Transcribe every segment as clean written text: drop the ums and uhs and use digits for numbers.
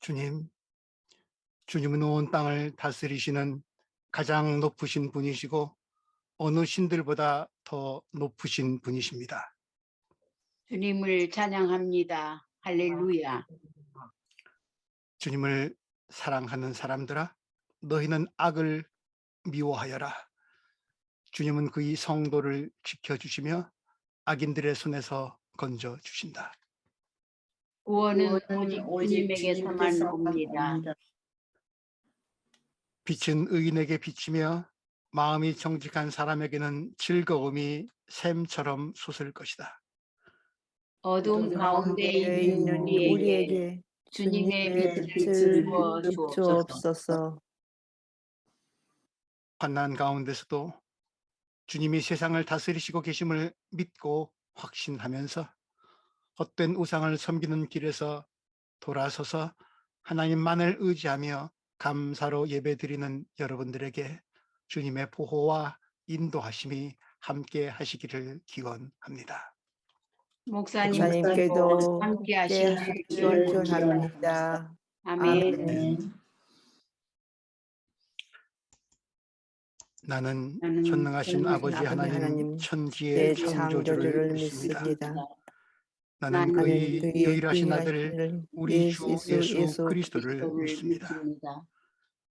주님, 주님은 온 땅을 다스리시는 가장 높으신 분이시고 어느 신들보다 더 높으신 분이십니다. 주님을 찬양합니다. 할렐루야. 주님을 사랑하는 사람들아, 너희는 악을 미워하여라. 주님은 그의 성도를 지켜주시며 악인들의 손에서 건져주신다. 구원은 구원은 오직 오직 주님에게서만 주님께서만 옵니다. 옵니다. 빛은 의인에게 비치며 마음이 정직한 사람에게는 즐거움이 샘처럼 솟을 것이다. 어두움 가운데 있는 우리에게 주님의 주님의 빛을 빛을 비추어 주옵소서. 주옵소서. 환난 가운데서도 주님이 세상을 다스리시고 계심을 믿고 확신하면서 헛된 우상을 섬기는 길에서 돌아서서 하나님만을 의지하며 감사로 예배드리는 여러분들에게 주님의 보호와 인도하심이 함께 하시기를 기원합니다. 목사님께도 목사님께도 함께 함께 하시기를 하시기를 기원합니다. 기원합니다. 아멘. 아멘. 나는 나는 전능하신 아버지 아버지 하나님 하나님, 천지의 제 창조주를 창조주를 믿습니다. 믿습니다. 나는 나는 그의 그의 유일하신 아들 유일하신 우리 주 예수 예수 그리스도를 믿습니다. 믿습니다.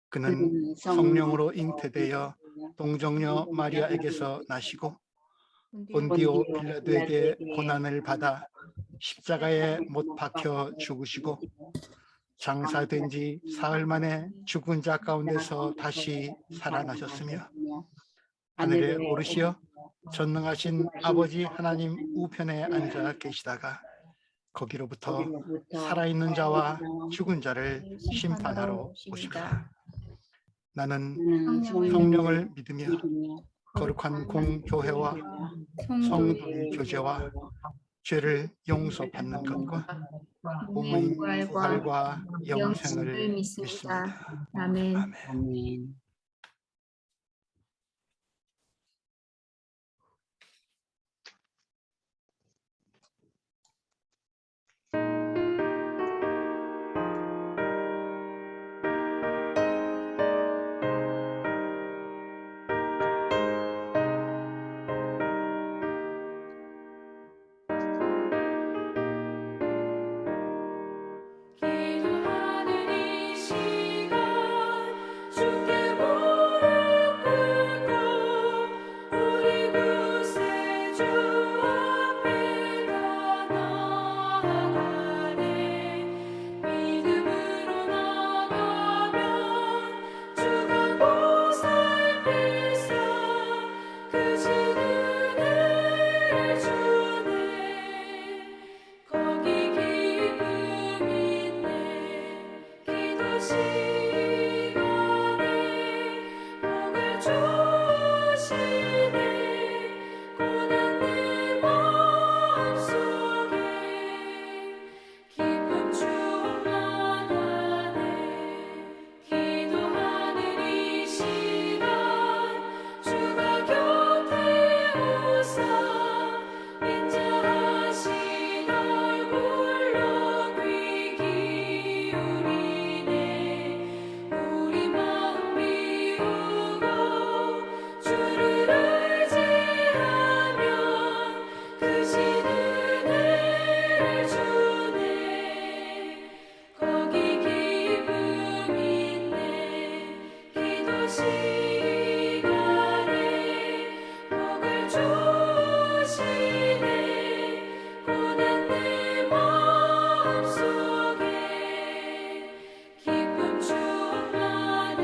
그는 성령으로 잉태되어 동정녀 마리아에게서 나시고 본디오 빌라도에게 고난을 받아 십자가에 못 박혀 죽으시고 장사된 지 사흘 만에 죽은 자 가운데서 다시 살아나셨으며 하늘에 오르시어 전능하신 아버지 하나님 우편에 앉아 계시다가 거기로부터 살아있는 자와 죽은 자를 심판하러 오십니다. 나는 성령을 믿으며 거룩한 공교회와 성도의 교제와 죄를 용서받는 것과 몸의 부활과 영생을 믿습니다. 아멘. 아멘. 기도하는 이 시간 주께 무릎 꿇고 우리 구세주 앞에 다 나아가네. 믿음으로 나가면 주가 보살피사 크신 은혜를 주네. 거기 기쁨 있네. 기도 시간에 복을 주시네. 고난 내 마음속에 기쁨 충만하네. 기도하는 이 시간 주가 곁에 오사 인자하신 얼굴로 귀 기울이네. 우리 마음 비우고 주를 의지하면 크신 은혜를 주네. 거기 기쁨 있네. 기도 시간에 복을 주시네. 고난 내 마음속에 기쁨 충만하네.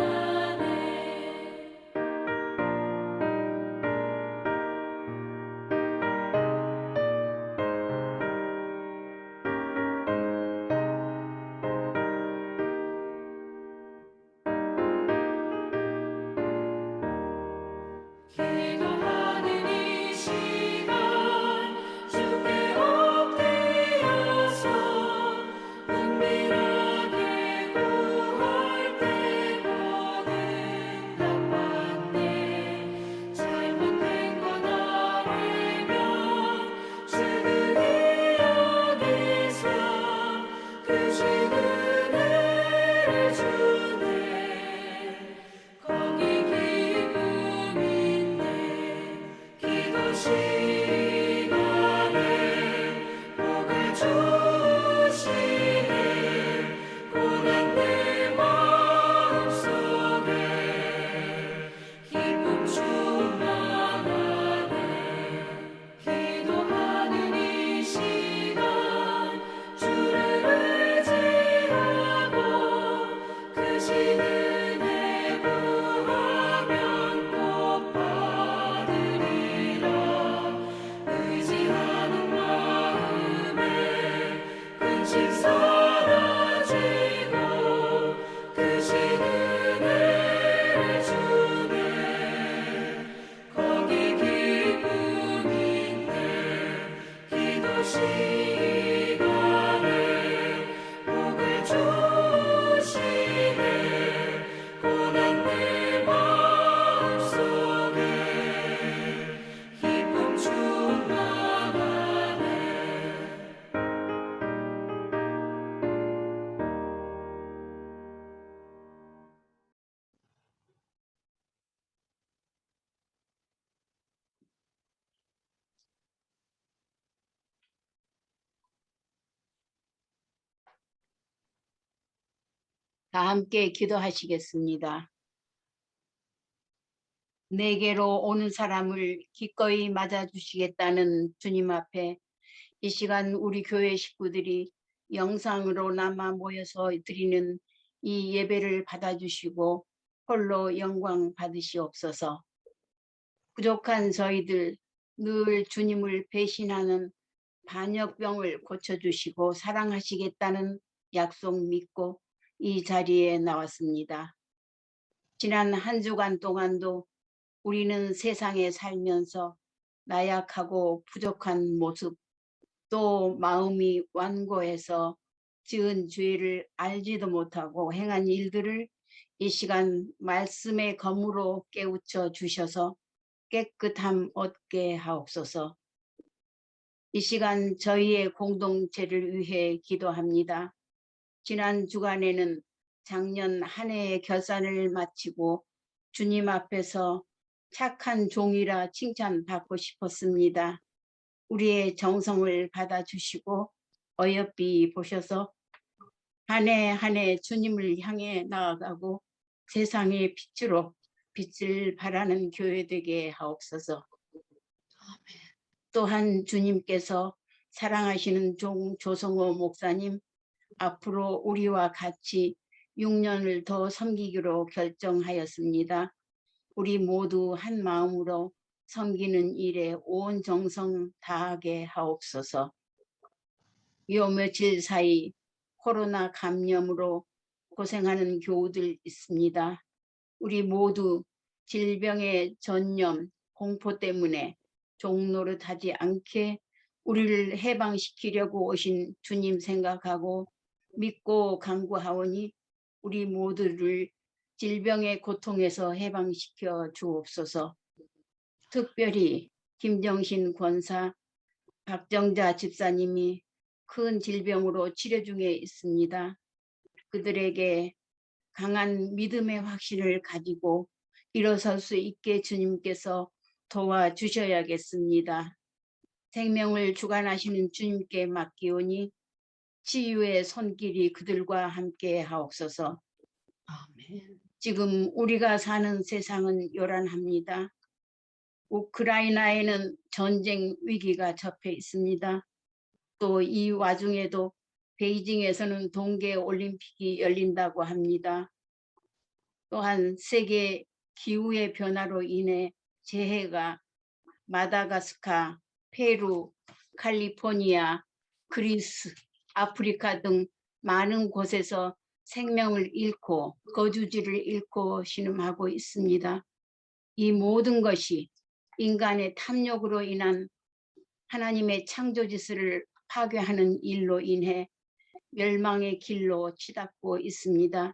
다 함께 기도하시겠습니다. 내게로 오는 사람을 기꺼이 맞아주시겠다는 주님 앞에 이 시간 우리 교회 식구들이 영상으로나마 모여서 드리는 이 예배를 받아주시고 홀로 영광 받으시옵소서. 부족한 저희들 늘 주님을 배신하는 반역병을 고쳐주시고 사랑하시겠다는 약속 믿고 이 자리에 나왔습니다. 지난 한 주간 동안도 우리는 세상에 살면서 나약하고 부족한 모습, 또 마음이 완고해서 지은 죄를 알지도 못하고 행한 일들을 이 시간 말씀의 검으로 깨우쳐 주셔서 깨끗함 얻게 하옵소서. 이 시간 저희의 공동체를 위해 기도합니다. 지난 주간에는 작년 한 해의 결산을 마치고 주님 앞에서 착한 종이라 칭찬받고 싶었습니다. 우리의 정성을 받아주시고 어여삐 보셔서 한 해 한 해 주님을 향해 나아가고 세상의 빛으로 빛을 발하는 교회 되게 하옵소서. 또한 주님께서 사랑하시는 종 조성호 목사님 앞으로 우리와 같이 6년을 더 섬기기로 결정하였습니다. 우리 모두 한 마음으로 섬기는 일에 온 정성 다하게 하옵소서. 요 며칠 사이 코로나 감염으로 고생하는 교우들 있습니다. 우리 모두 질병의 전염, 공포 때문에 종노릇하지 않게 우리를 해방시키려고 오신 주님 생각하고 믿고 간구하오니 우리 모두를 질병의 고통에서 해방시켜 주옵소서. 특별히 김정신 권사, 박정자 집사님이 큰 질병으로 치료 중에 있습니다. 그들에게 강한 믿음의 확신을 가지고 일어설 수 있게 주님께서 도와주셔야겠습니다. 생명을 주관하시는 주님께 맡기오니 치유의 손길이 그들과 함께 하옵소서. 아멘. 지금 우리가 사는 세상은 요란합니다. 우크라이나에는 전쟁 위기가 접해 있습니다. 또 이 와중에도 베이징에서는 동계 올림픽이 열린다고 합니다. 또한 세계 기후의 변화로 인해 재해가 마다가스카, 페루, 캘리포니아, 그리스, 아프리카 등 많은 곳에서 생명을 잃고 거주지를 잃고 신음하고 있습니다. 이 모든 것이 인간의 탐욕으로 인한 하나님의 창조 질서를 파괴하는 일로 인해 멸망의 길로 치닫고 있습니다.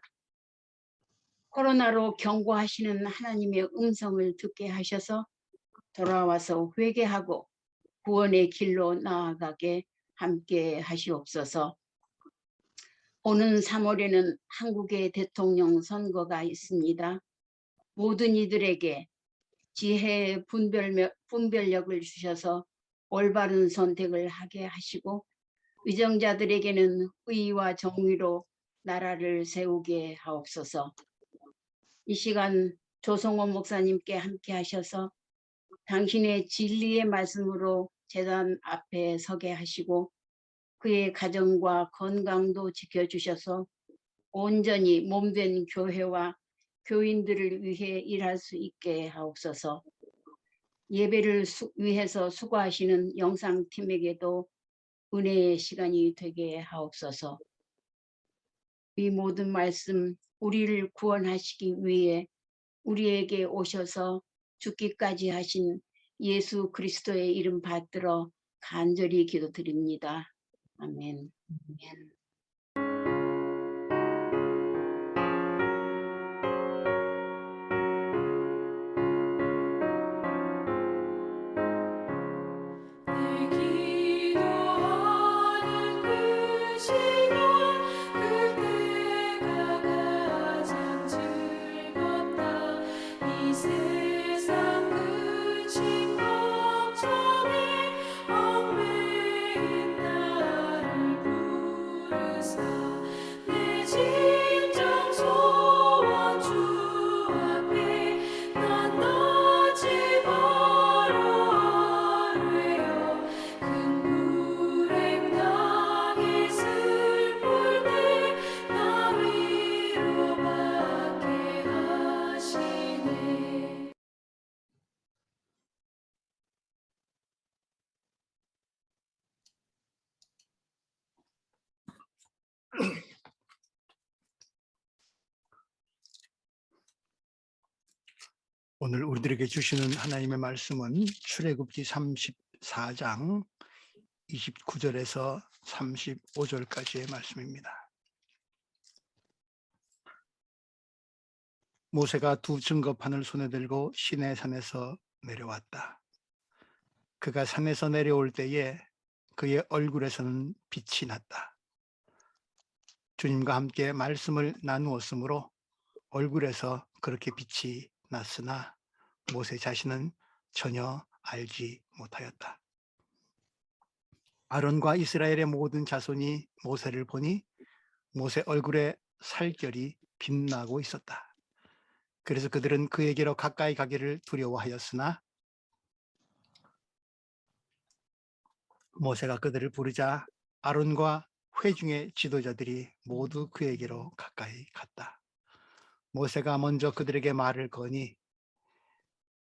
코로나로 경고하시는 하나님의 음성을 듣게 하셔서 돌아와서 회개하고 구원의 길로 나아가게 함께 하시옵소서. 오는 3월에는 한국의 대통령 선거가 있습니다. 모든 이들에게 지혜의 분별력을 주셔서 올바른 선택을 하게 하시고 위정자들에게는 의와 정의로 나라를 세우게 하옵소서. 이 시간 조성호 목사님께 함께 하셔서 당신의 진리의 말씀으로 제단 앞에 서게 하시고 그의 가정과 건강도 지켜주셔서 온전히 몸된 교회와 교인들을 위해 일할 수 있게 하옵소서. 예배를 위해서 수고하시는 영상팀에게도 은혜의 시간이 되게 하옵소서. 이 모든 말씀 우리를 구원하시기 위해 우리에게 오셔서 죽기까지 하신 예수 그리스도의 이름 받들어 간절히 기도드립니다. 아멘. 아멘. 내 기도하는 그 시간 그때가 가장 즐겁다. 이 세상 그친 걱정에 얽매인 나를 오늘 우리들에게 주시는 하나님의 말씀은 출애굽기 34장 29절에서 35절까지의 말씀입니다. 모세가 두 증거판을 손에 들고 시내산에서 내려왔다. 그가 산에서 내려올 때에 그의 얼굴에서는 빛이 났다. 주님과 함께 말씀을 나누었으므로 얼굴에서 그렇게 빛이 났으나 모세 자신은 전혀 알지 못하였다. 아론과 이스라엘의 모든 자손이 모세를 보니 모세 얼굴에 살결이 빛나고 있었다. 그래서 그들은 그에게로 가까이 가기를 두려워하였으나 모세가 그들을 부르자 아론과 회중의 지도자들이 모두 그에게로 가까이 갔다. 모세가 먼저 그들에게 말을 거니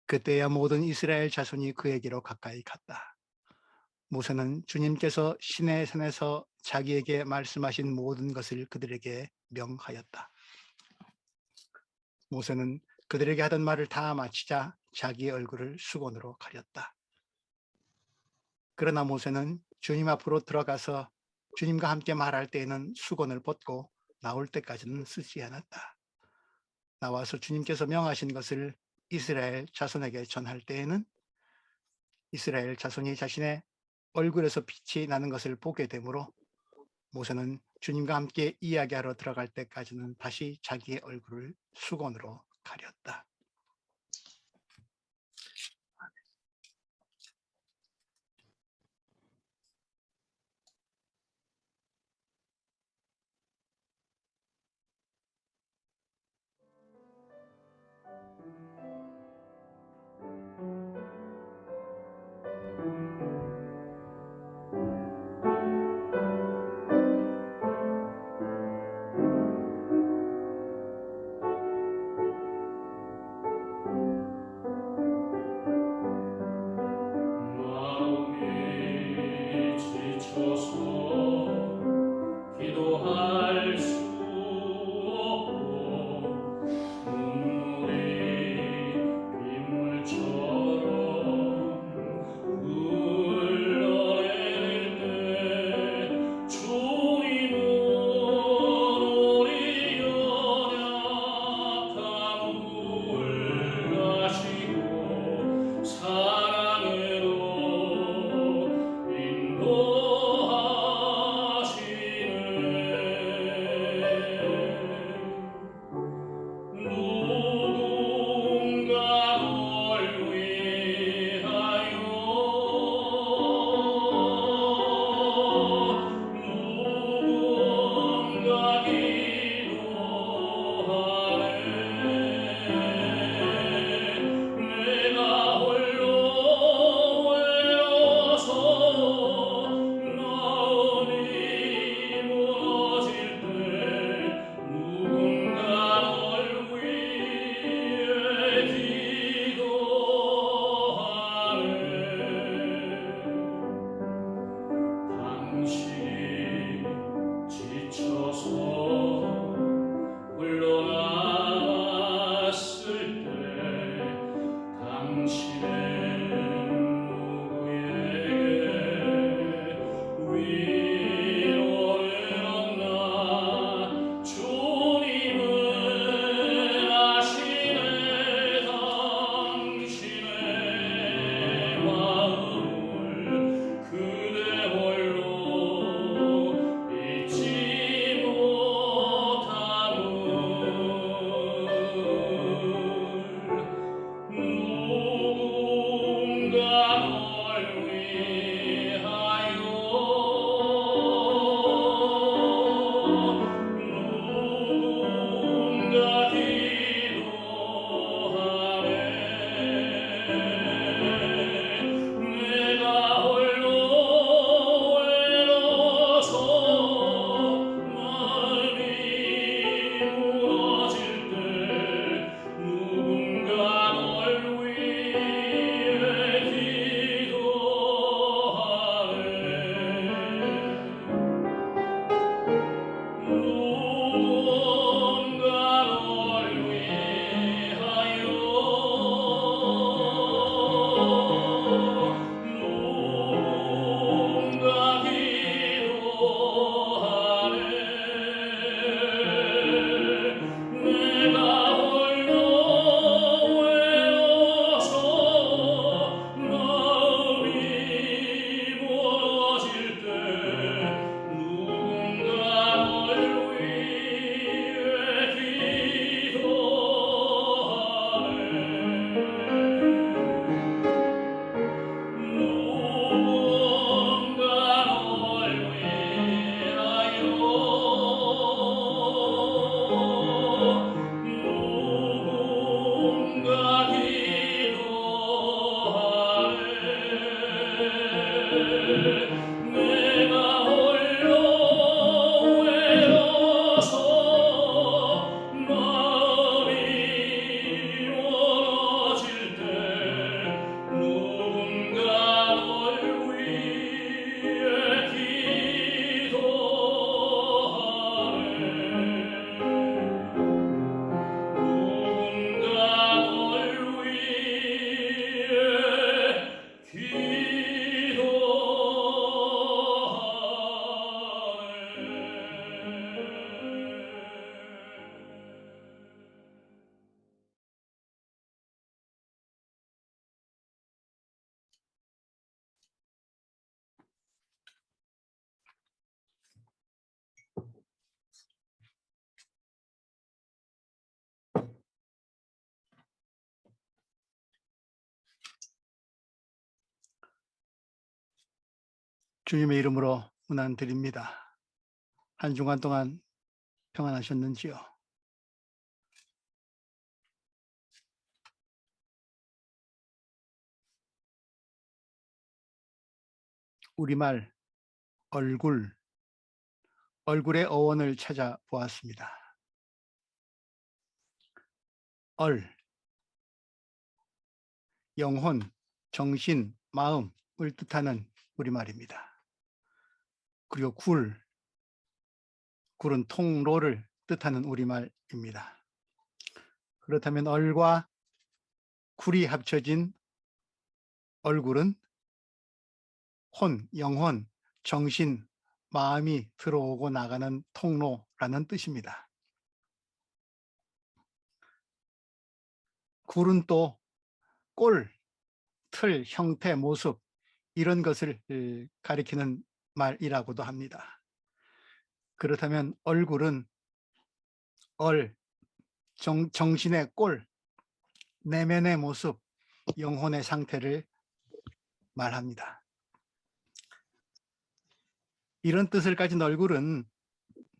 그때야 모든 이스라엘 자손이 그에게로 가까이 갔다. 모세는 주님께서 시내산에서 자기에게 말씀하신 모든 것을 그들에게 명하였다. 모세는 그들에게 하던 말을 다 마치자 자기의 얼굴을 수건으로 가렸다. 그러나 모세는 주님 앞으로 들어가서 주님과 함께 말할 때에는 수건을 벗고 나올 때까지는 쓰지 않았다. 나와서 주님께서 명하신 것을 이스라엘 자손에게 전할 때에는 이스라엘 자손이 자신의 얼굴에서 빛이 나는 것을 보게 되므로 모세는 주님과 함께 이야기하러 들어갈 때까지는 다시 자기의 얼굴을 수건으로 가렸다. 주님의 이름으로 문안 드립니다. 한 주간 동안 평안하셨는지요? 우리말 얼굴의 어원을 찾아보았습니다. 영혼, 정신, 마음을 뜻하는 우리말입니다. 그리고 굴은 통로를 뜻하는 우리말입니다. 그렇다면 얼과 굴이 합쳐진 얼굴은 영혼, 정신, 마음이 들어오고 나가는 통로라는 뜻입니다. 굴은 또 꼴, 틀, 형태, 모습 이런 것을 가리키는 말이라고도 합니다. 그렇다면 얼굴은 정신의 꼴, 내면의 모습, 영혼의 상태를 말합니다. 이런 뜻을 가진 얼굴은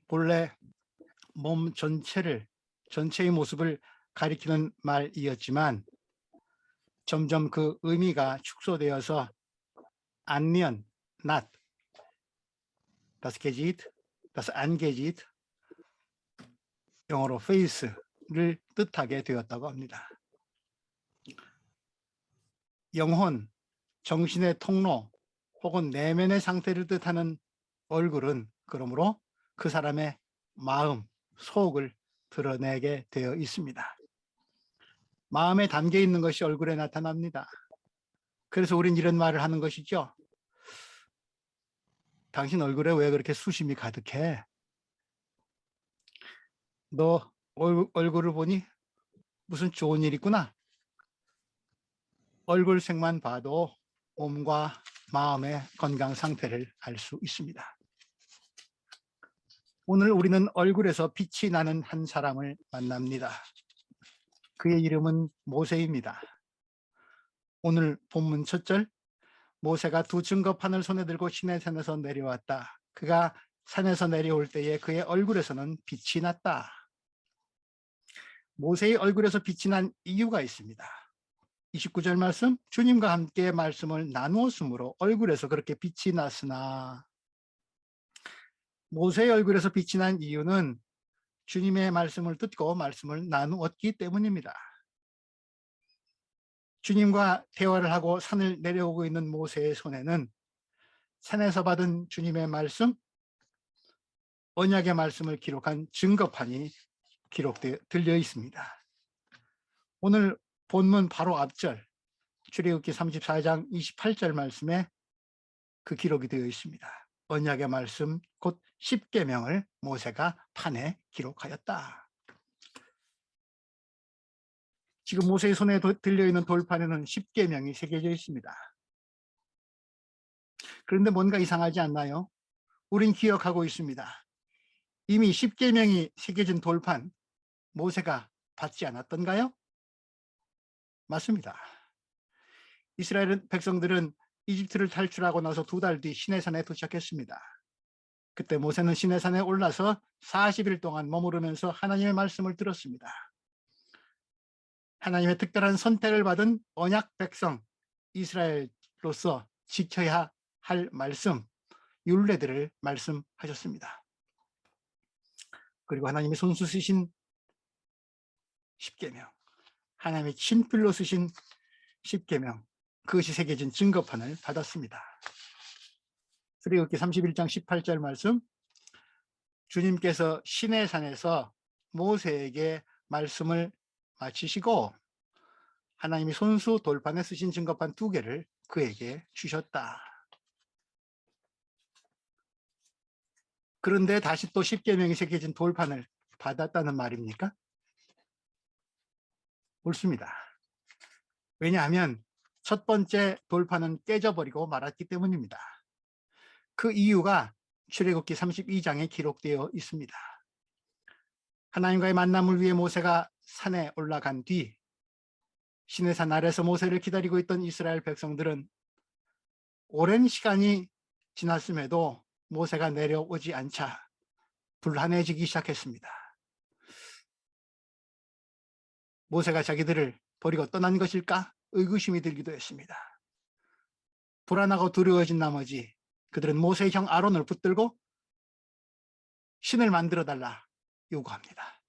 본래 몸 전체의 모습을 가리키는 말이었지만 점점 그 의미가 축소되어서 안면, 낮, das Gesicht, das Angesicht, 영어로 face를 뜻하게 되었다고 합니다. 영혼, 정신의 통로 혹은 내면의 상태를 뜻하는 얼굴은 그러므로 그 사람의 마음, 속을 드러내게 되어 있습니다. 마음에 담겨 있는 것이 얼굴에 나타납니다. 그래서 우린 이런 말을 하는 것이죠. 당신 얼굴에 왜 그렇게 수심이 가득해? 너 얼굴을 보니 무슨 좋은 일 있구나. 얼굴색만 봐도 몸과 마음의 건강 상태를 알 수 있습니다. 오늘 우리는 얼굴에서 빛이 나는 한 사람을 만납니다. 그의 이름은 모세입니다. 오늘 본문 첫 절, 모세가 두 증거판을 손에 들고 시내산에서 내려왔다. 그가 산에서 내려올 때에 그의 얼굴에서는 빛이 났다. 모세의 얼굴에서 빛이 난 이유가 있습니다. 29절 말씀, 주님과 함께 말씀을 나누었으므로 얼굴에서 그렇게 빛이 났으나, 모세의 얼굴에서 빛이 난 이유는 주님의 말씀을 듣고 말씀을 나누었기 때문입니다. 주님과 대화를 하고 산을 내려오고 있는 모세의 손에는 산에서 받은 주님의 말씀, 언약의 말씀을 기록한 증거판이 들려 있습니다. 오늘 본문 바로 앞절, 출애굽기 34장 28절 말씀에 그 기록이 되어 있습니다. 언약의 말씀 곧 십계명을 모세가 판에 기록하였다. 지금 모세의 손에 들려있는 돌판에는 십계명이 새겨져 있습니다. 그런데 뭔가 이상하지 않나요? 우린 기억하고 있습니다. 이미 십계명이 새겨진 돌판 모세가 받지 않았던가요? 맞습니다. 이스라엘 백성들은 이집트를 탈출하고 나서 2달 뒤 시내산에 도착했습니다. 그때 모세는 시내산에 올라서 40일 동안 머무르면서 하나님의 말씀을 들었습니다. 하나님의 특별한 선택을 받은 언약 백성 이스라엘로서 지켜야 할 말씀, 율례들을 말씀하셨습니다. 그리고 하나님이 손수 쓰신 십계명, 하나님의 친필로 쓰신 십계명, 그것이 새겨진 증거판을 받았습니다. 출애굽기 31장 18절 말씀, 주님께서 시내산에서 모세에게 말씀을 마치시고 하나님이 손수 돌판에 쓰신 증거판 2개를 그에게 주셨다. 그런데 다시 또 십계명이 새겨진 돌판을 받았다는 말입니까? 옳습니다. 왜냐하면 첫 번째 돌판은 깨져버리고 말았기 때문입니다. 그 이유가 출애굽기 32장에 기록되어 있습니다. 하나님과의 만남을 위해 모세가 산에 올라간 뒤 시내산 아래서 모세를 기다리고 있던 이스라엘 백성들은 오랜 시간이 지났음에도 모세가 내려오지 않자 불안해지기 시작했습니다. 모세가 자기들을 버리고 떠난 것일까 의구심이 들기도 했습니다. 불안하고 두려워진 나머지 그들은 모세의 형 아론을 붙들고 신을 만들어 달라 요구합니다.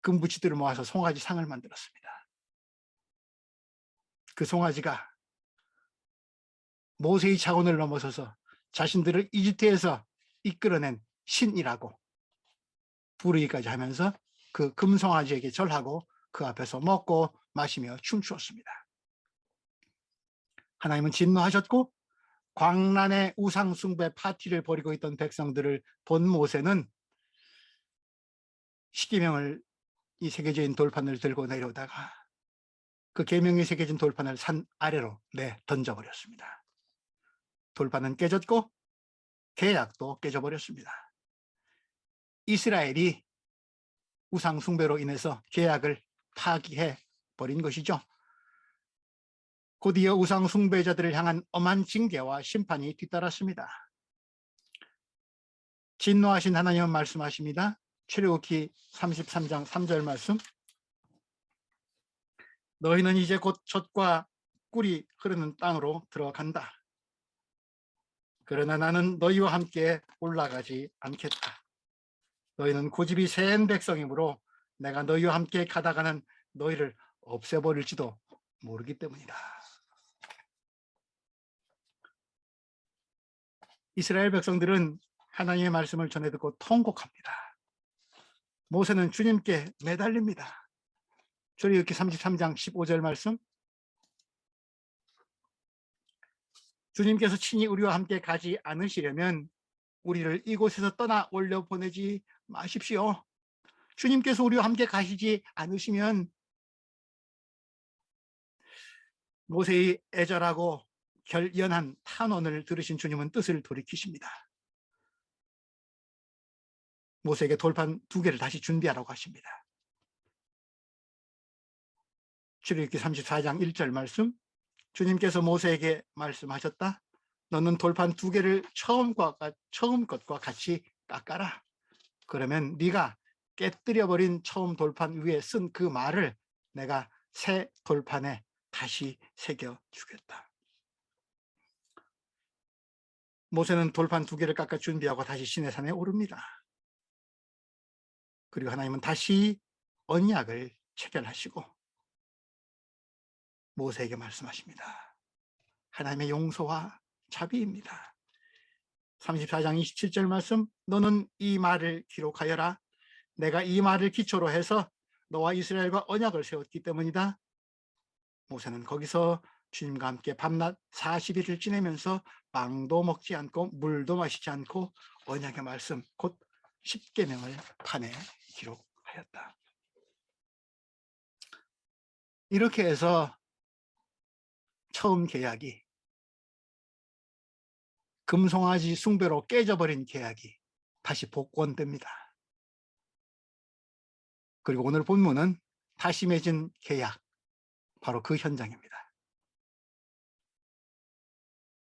금붙이들을 모아서 송아지 상을 만들었습니다. 그 송아지가 모세의 차원을 넘어서서 자신들을 이집트에서 이끌어낸 신이라고 부르기까지 하면서 그 금송아지에게 절하고 그 앞에서 먹고 마시며 춤추었습니다. 하나님은 진노하셨고 광란의 우상 숭배 파티를 벌이고 있던 백성들을 본 모세는 십계명을 이 세계적인 돌판을 들고 내려오다가 그 계명이 새겨진 돌판을 산 아래로 던져버렸습니다. 돌판은 깨졌고 계약도 깨져버렸습니다. 이스라엘이 우상 숭배로 인해서 계약을 파기해 버린 것이죠. 곧이어 우상 숭배자들을 향한 엄한 징계와 심판이 뒤따랐습니다. 진노하신 하나님은 말씀하십니다. 출애굽기 33장 3절 말씀. 너희는 이제 곧 젖과 꿀이 흐르는 땅으로 들어간다. 그러나 나는 너희와 함께 올라가지 않겠다. 너희는 고집이 센 백성이므로 내가 너희와 함께 가다가는 너희를 없애버릴지도 모르기 때문이다. 이스라엘 백성들은 하나님의 말씀을 전해 듣고 통곡합니다. 모세는 주님께 매달립니다. 출애굽기 33장 15절 말씀. 주님께서 친히 우리와 함께 가지 않으시려면 우리를 이곳에서 떠나 올려 보내지 마십시오. 주님께서 우리와 함께 가시지 않으시면 모세의 애절하고 결연한 탄원을 들으신 주님은 뜻을 돌이키십니다. 모세에게 돌판 2개를 다시 준비하라고 하십니다. 출애굽기 34장 1절 말씀. 주님께서 모세에게 말씀하셨다. 너는 돌판 2개를 처음 것과 같이 깎아라. 그러면 네가 깨뜨려버린 처음 돌판 위에 쓴 그 말을 내가 새 돌판에 다시 새겨주겠다. 모세는 돌판 2개를 깎아 준비하고 다시 시내산에 오릅니다. 그리고 하나님은 다시 언약을 체결하시고 모세에게 말씀하십니다. 하나님의 용서와 자비입니다. 34장 27절 말씀. 너는 이 말을 기록하여라. 내가 이 말을 기초로 해서 너와 이스라엘과 언약을 세웠기 때문이다. 모세는 거기서 주님과 함께 밤낮 40일을 지내면서 빵도 먹지 않고 물도 마시지 않고 언약의 말씀 곧 십계명을 판에 기록하였다. 이렇게 해서 처음 계약이 금송아지 숭배로 깨져버린 계약이 다시 복원됩니다. 그리고 오늘 본문은 다시 맺은 계약, 바로 그 현장입니다.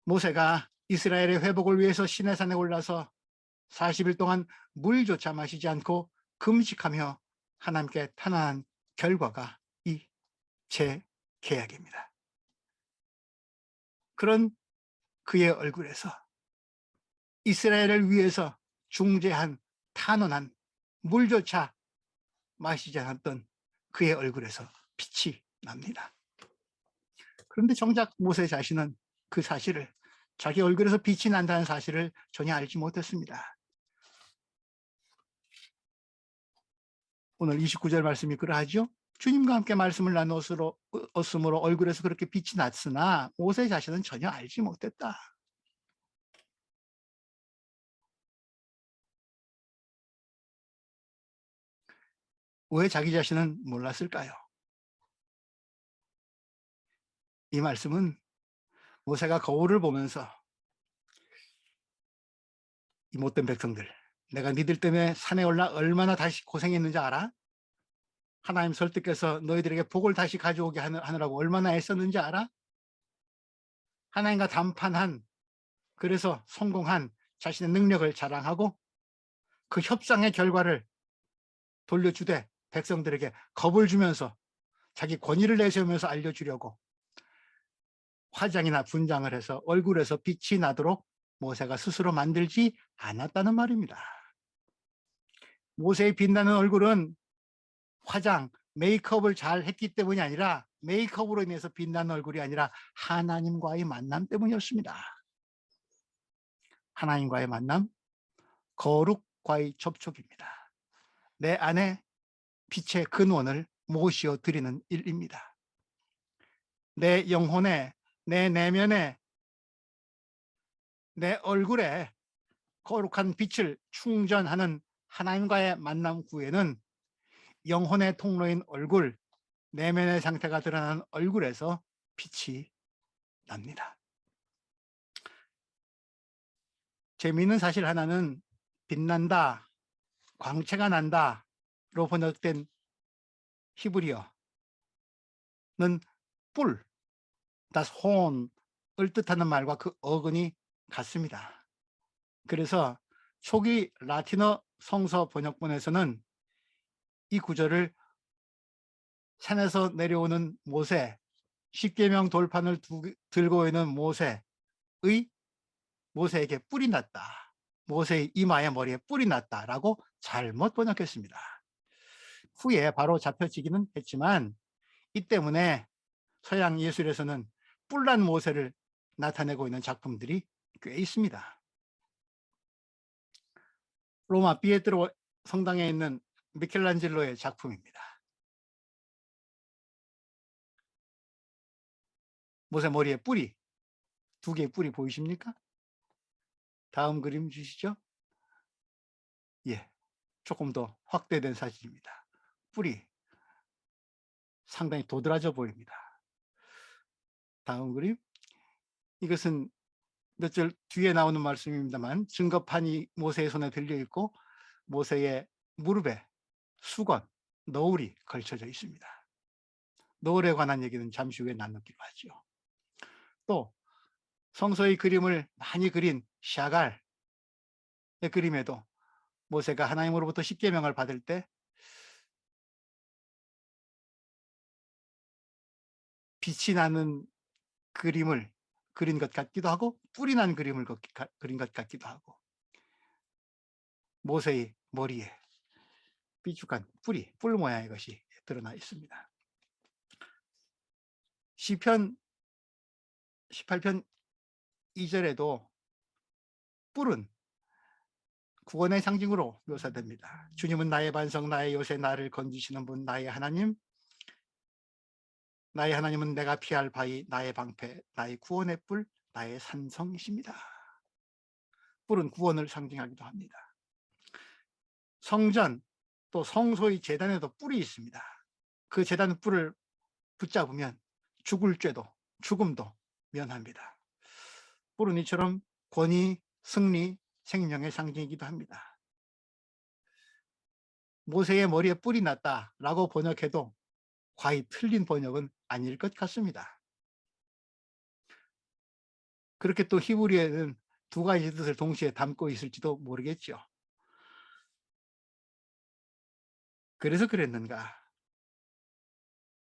모세가 이스라엘의 회복을 위해서 시내산에 올라서 40일 동안 물조차 마시지 않고 금식하며 하나님께 탄원한 결과가 이 재계약입니다. 그런 그의 얼굴에서 이스라엘을 위해서 중재한 탄원한 물조차 마시지 않았던 그의 얼굴에서 빛이 납니다. 그런데 정작 모세 자신은 그 사실을, 자기 얼굴에서 빛이 난다는 사실을 전혀 알지 못했습니다. 오늘 29절 말씀이 그러하죠. 주님과 함께 말씀을 나누었으므로 얼굴에서 그렇게 빛이 났으나 모세 자신은 전혀 알지 못했다. 왜 자기 자신은 몰랐을까요? 이 말씀은 모세가 거울을 보면서 이 못된 백성들, 내가 니들 때문에 산에 올라 얼마나 다시 고생했는지 알아? 하나님 설득해서 너희들에게 복을 다시 가져오게 하느라고 얼마나 애썼는지 알아? 하나님과 담판한, 그래서 성공한 자신의 능력을 자랑하고 그 협상의 결과를 돌려주되 백성들에게 겁을 주면서 자기 권위를 내세우면서 알려주려고 화장이나 분장을 해서 얼굴에서 빛이 나도록 모세가 스스로 만들지 않았다는 말입니다. 모세의 빛나는 얼굴은 화장, 메이크업을 잘 했기 때문이 아니라, 메이크업으로 인해서 빛나는 얼굴이 아니라 하나님과의 만남 때문이었습니다. 하나님과의 만남, 거룩과의 접촉입니다. 내 안에 빛의 근원을 모시어 드리는 일입니다. 내 영혼에, 내 내면에, 내 얼굴에 거룩한 빛을 충전하는 하나님과의 만남 후에는 영혼의 통로인 얼굴, 내면의 상태가 드러나는 얼굴에서 빛이 납니다. 재미있는 사실 하나는 빛난다, 광채가 난다로 번역된 히브리어는 뿔, das horn을 뜻하는 말과 그 어근이 같습니다. 그래서 초기 라틴어 성서 번역본에서는 이 구절을 산에서 내려오는 모세, 십계명 돌판을 들고 있는 모세에게 뿔이 났다, 모세의 이마에 머리에 뿔이 났다라고 잘못 번역했습니다. 후에 바로 잡혀지기는 했지만 이 때문에 서양 예술에서는 뿔난 모세를 나타내고 있는 작품들이 꽤 있습니다. 로마 피에트로 성당에 있는 미켈란젤로의 작품입니다. 모세 머리에 뿔이, 두 개의 뿔이 보이십니까? 다음 그림 주시죠. 예, 조금 더 확대된 사진입니다. 뿔이 상당히 도드라져 보입니다. 다음 그림. 이것은 몇 절 뒤에 나오는 말씀입니다만 증거판이 모세의 손에 들려 있고 모세의 무릎에 수건, 너울이 걸쳐져 있습니다. 너울에 관한 얘기는 잠시 후에 나누기로 하죠. 또 성서의 그림을 많이 그린 샤갈의 그림에도 모세가 하나님으로부터 십계명을 받을 때 빛이 나는 그림을 그린 것 같기도 하고 뿔이 난 그림을 그린 것 같기도 하고, 모세의 머리에 삐죽한 뿔 모양의 것이 드러나 있습니다. 시편 18편 2절에도 뿔은 구원의 상징으로 묘사됩니다. 주님은 나의 반석, 나의 요새, 나를 건지시는 분, 나의 하나님, 나의 하나님은 내가 피할 바위, 나의 방패, 나의 구원의 뿔, 나의 산성이십니다. 뿔은 구원을 상징하기도 합니다. 성전, 또 성소의 제단에도 뿔이 있습니다. 그 제단 뿔을 붙잡으면 죽을 죄도, 죽음도 면합니다. 뿔은 이처럼 권위, 승리, 생명의 상징이기도 합니다. 모세의 머리에 뿔이 났다라고 번역해도 과히 틀린 번역은 아닐 것 같습니다. 그렇게 또 히브리어에는 두 가지 뜻을 동시에 담고 있을지도 모르겠죠. 그래서 그랬는가?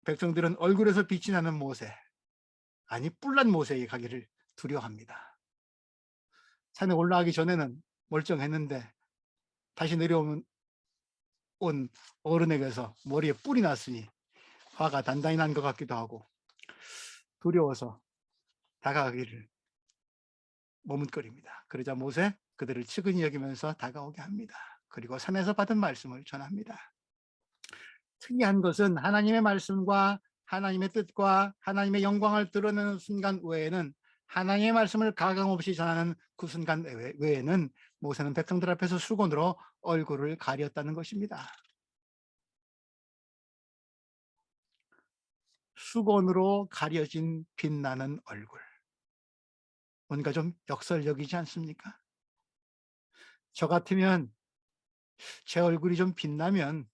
백성들은 얼굴에서 빛이 나는 모세, 아니 뿔난 모세에 가기를 두려워합니다. 산에 올라가기 전에는 멀쩡했는데 다시 내려오면 온 어른에게서 머리에 뿔이 났으니 화가 단단히 난 것 같기도 하고 두려워서 다가가기를 머뭇거립니다. 그러자 모세 그들을 측은히 여기면서 다가오게 합니다. 그리고 산에서 받은 말씀을 전합니다. 특이한 것은 하나님의 말씀과 하나님의 뜻과 하나님의 영광을 드러내는 순간 외에는, 하나님의 말씀을 가감없이 전하는 그 순간 외에는 모세는 백성들 앞에서 수건으로 얼굴을 가렸다는 것입니다. 수건으로 가려진 빛나는 얼굴, 뭔가 좀 역설적이지 않습니까? 저 같으면 제 얼굴이 좀 빛나면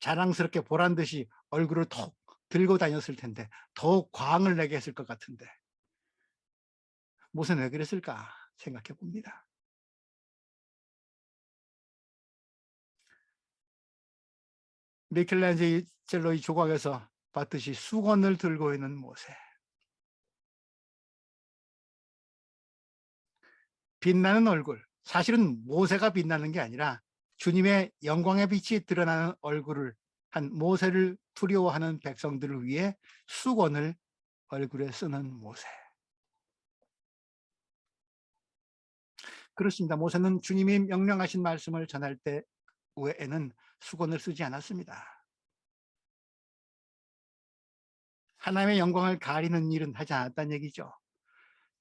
자랑스럽게 보란 듯이 얼굴을 톡 들고 다녔을 텐데 더욱 광을 내게 했을 것 같은데 모세는 왜 그랬을까 생각해 봅니다. 미켈란젤로의 조각에서 봤듯이 수건을 들고 있는 모세. 빛나는 얼굴. 사실은 모세가 빛나는 게 아니라 주님의 영광의 빛이 드러나는 얼굴을 한 모세를 두려워하는 백성들을 위해 수건을 얼굴에 쓰는 모세. 그렇습니다. 모세는 주님이 명령하신 말씀을 전할 때 외에는 수건을 쓰지 않았습니다. 하나님의 영광을 가리는 일은 하지 않았다는 얘기죠.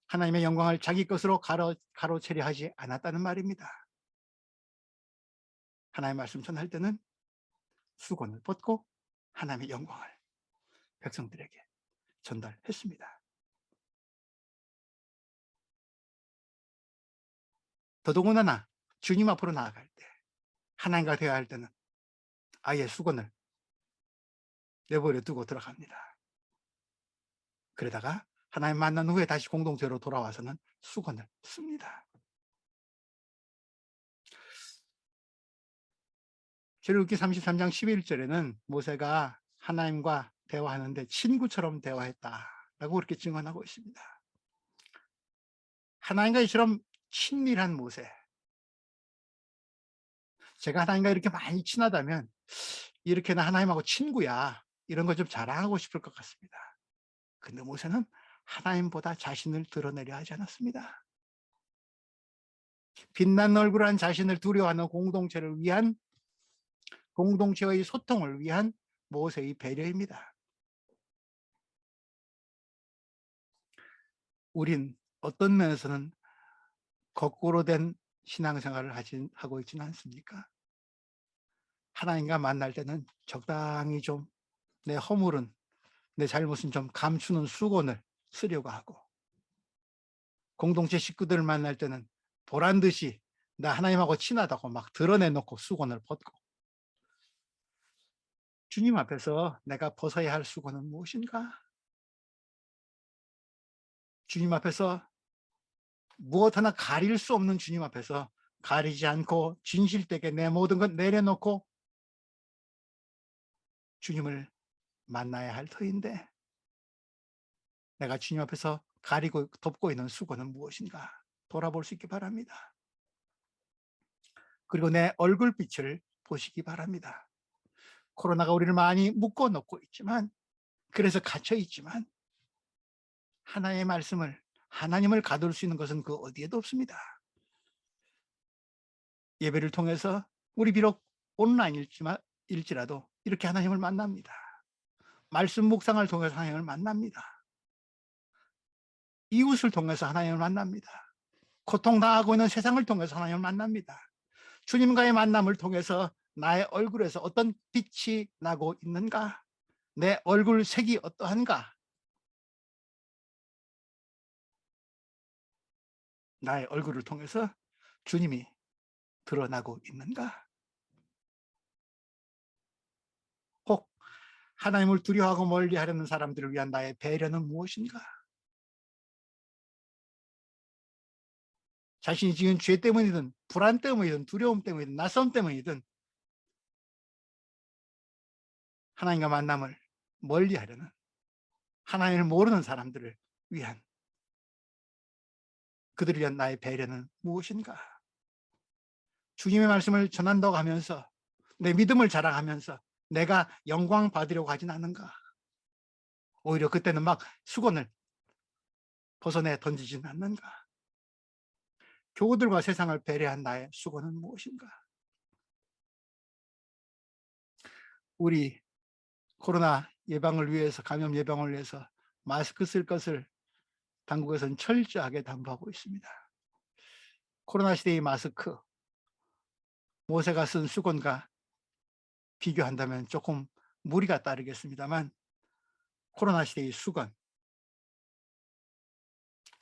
하나님의 영광을 자기 것으로 가로채려 하지 않았다는 말입니다. 하나님의 말씀 전할 때는 수건을 벗고 하나님의 영광을 백성들에게 전달했습니다. 더더군다나 주님 앞으로 나아갈 때, 하나님과 대화할 때는 아예 수건을 내버려 두고 들어갑니다. 그러다가 하나님 만난 후에 다시 공동체로 돌아와서는 수건을 씁니다. 출애굽기 33장 11절에는 모세가 하나님과 대화하는데 친구처럼 대화했다라고 그렇게 증언하고 있습니다. 하나님과 이처럼 친밀한 모세. 제가 하나님과 이렇게 많이 친하다면 이렇게는 하나님하고 친구야 이런 거 좀 자랑하고 싶을 것 같습니다. 근데 모세는 하나님보다 자신을 드러내려 하지 않았습니다. 빛난 얼굴한 자신을 두려워하는 공동체를 위한, 공동체의 소통을 위한 모세의 배려입니다. 우린 어떤 면에서는 거꾸로 된 신앙생활을 하고 있지는 않습니까? 하나님과 만날 때는 적당히 좀 내 허물은, 내 잘못은 좀 감추는 수건을 쓰려고 하고, 공동체 식구들을 만날 때는 보란 듯이 나 하나님하고 친하다고 막 드러내놓고 수건을 벗고, 주님 앞에서 내가 벗어야 할 수건은 무엇인가? 주님 앞에서 무엇 하나 가릴 수 없는 주님 앞에서 가리지 않고 진실되게 내 모든 것 내려놓고 주님을 만나야 할 터인데, 내가 주님 앞에서 가리고 덮고 있는 수건은 무엇인가 돌아볼 수 있기 바랍니다. 그리고 내 얼굴빛을 보시기 바랍니다. 코로나가 우리를 많이 묶어 놓고 있지만, 그래서 갇혀 있지만 하나님의 말씀을, 하나님을 가둘 수 있는 것은 그 어디에도 없습니다. 예배를 통해서 우리 비록 온라인일지라도 이렇게 하나님을 만납니다. 말씀 묵상을 통해서 하나님을 만납니다. 이웃을 통해서 하나님을 만납니다. 고통당하고 있는 세상을 통해서 하나님을 만납니다. 주님과의 만남을 통해서 나의 얼굴에서 어떤 빛이 나고 있는가? 내 얼굴 색이 어떠한가? 나의 얼굴을 통해서 주님이 드러나고 있는가? 혹 하나님을 두려워하고 멀리하려는 사람들을 위한 나의 배려는 무엇인가? 자신이 지은 죄 때문이든 불안 때문이든 두려움 때문이든 낯섦 때문이든 하나님과 만남을 멀리하려는, 하나님을 모르는 사람들을 위한, 그들을 위한 나의 배려는 무엇인가? 주님의 말씀을 전한다고 하면서 내 믿음을 자랑하면서 내가 영광 받으려고 하진 않는가? 오히려 그때는 막 수건을 벗어내 던지진 않는가? 교우들과 세상을 배려한 나의 수건은 무엇인가? 우리 코로나 예방을 위해서, 감염 예방을 위해서 마스크 쓸 것을 당국에서는 철저하게 당부하고 있습니다. 코로나 시대의 마스크, 모세가 쓴 수건과 비교한다면 조금 무리가 따르겠습니다만, 코로나 시대의 수건,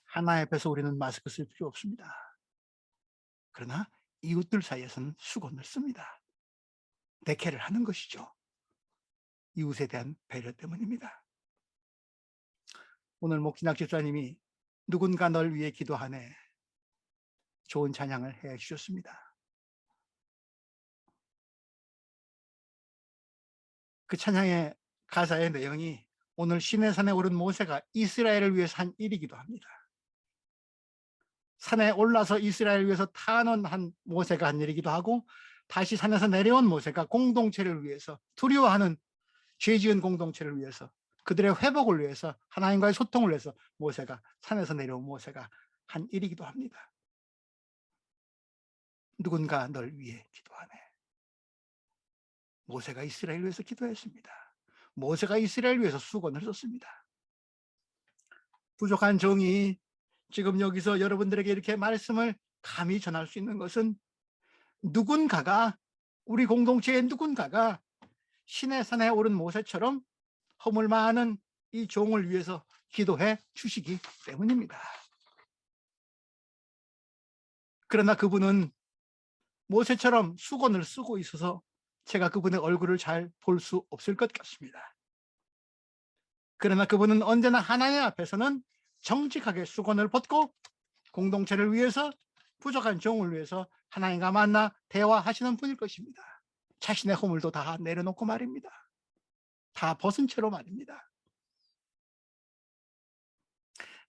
하나 옆에서 우리는 마스크 쓸 필요 없습니다. 그러나 이웃들 사이에서는 수건을 씁니다. 대케를 하는 것이죠. 이웃에 대한 배려 때문입니다. 오늘 목진학 집사님이 누군가 널 위해 기도하네, 좋은 찬양을 해 주셨습니다. 그 찬양의 가사의 내용이 오늘 시내산에 오른 모세가 이스라엘을 위해서 한 일이기도 합니다. 산에 올라서 이스라엘을 위해서 탄원한 모세가 한 일이기도 하고, 다시 산에서 내려온 모세가 공동체를 위해서, 두려워하는 죄 지은 공동체를 위해서, 그들의 회복을 위해서, 하나님과의 소통을 위해서 모세가, 산에서 내려온 모세가 한 일이기도 합니다. 누군가 널 위해 기도하네. 모세가 이스라엘을 위해서 기도했습니다. 모세가 이스라엘을 위해서 수건을 썼습니다. 부족한 종이 지금 여기서 여러분들에게 이렇게 말씀을 감히 전할 수 있는 것은, 누군가가, 우리 공동체의 누군가가 시내산에 오른 모세처럼 허물 많은 이 종을 위해서 기도해 주시기 때문입니다. 그러나 그분은 모세처럼 수건을 쓰고 있어서 제가 그분의 얼굴을 잘 볼 수 없을 것 같습니다. 그러나 그분은 언제나 하나님 앞에서는 정직하게 수건을 벗고 공동체를 위해서, 부족한 종을 위해서 하나님과 만나 대화하시는 분일 것입니다. 자신의 허물도 다 내려놓고 말입니다. 다 벗은 채로 말입니다.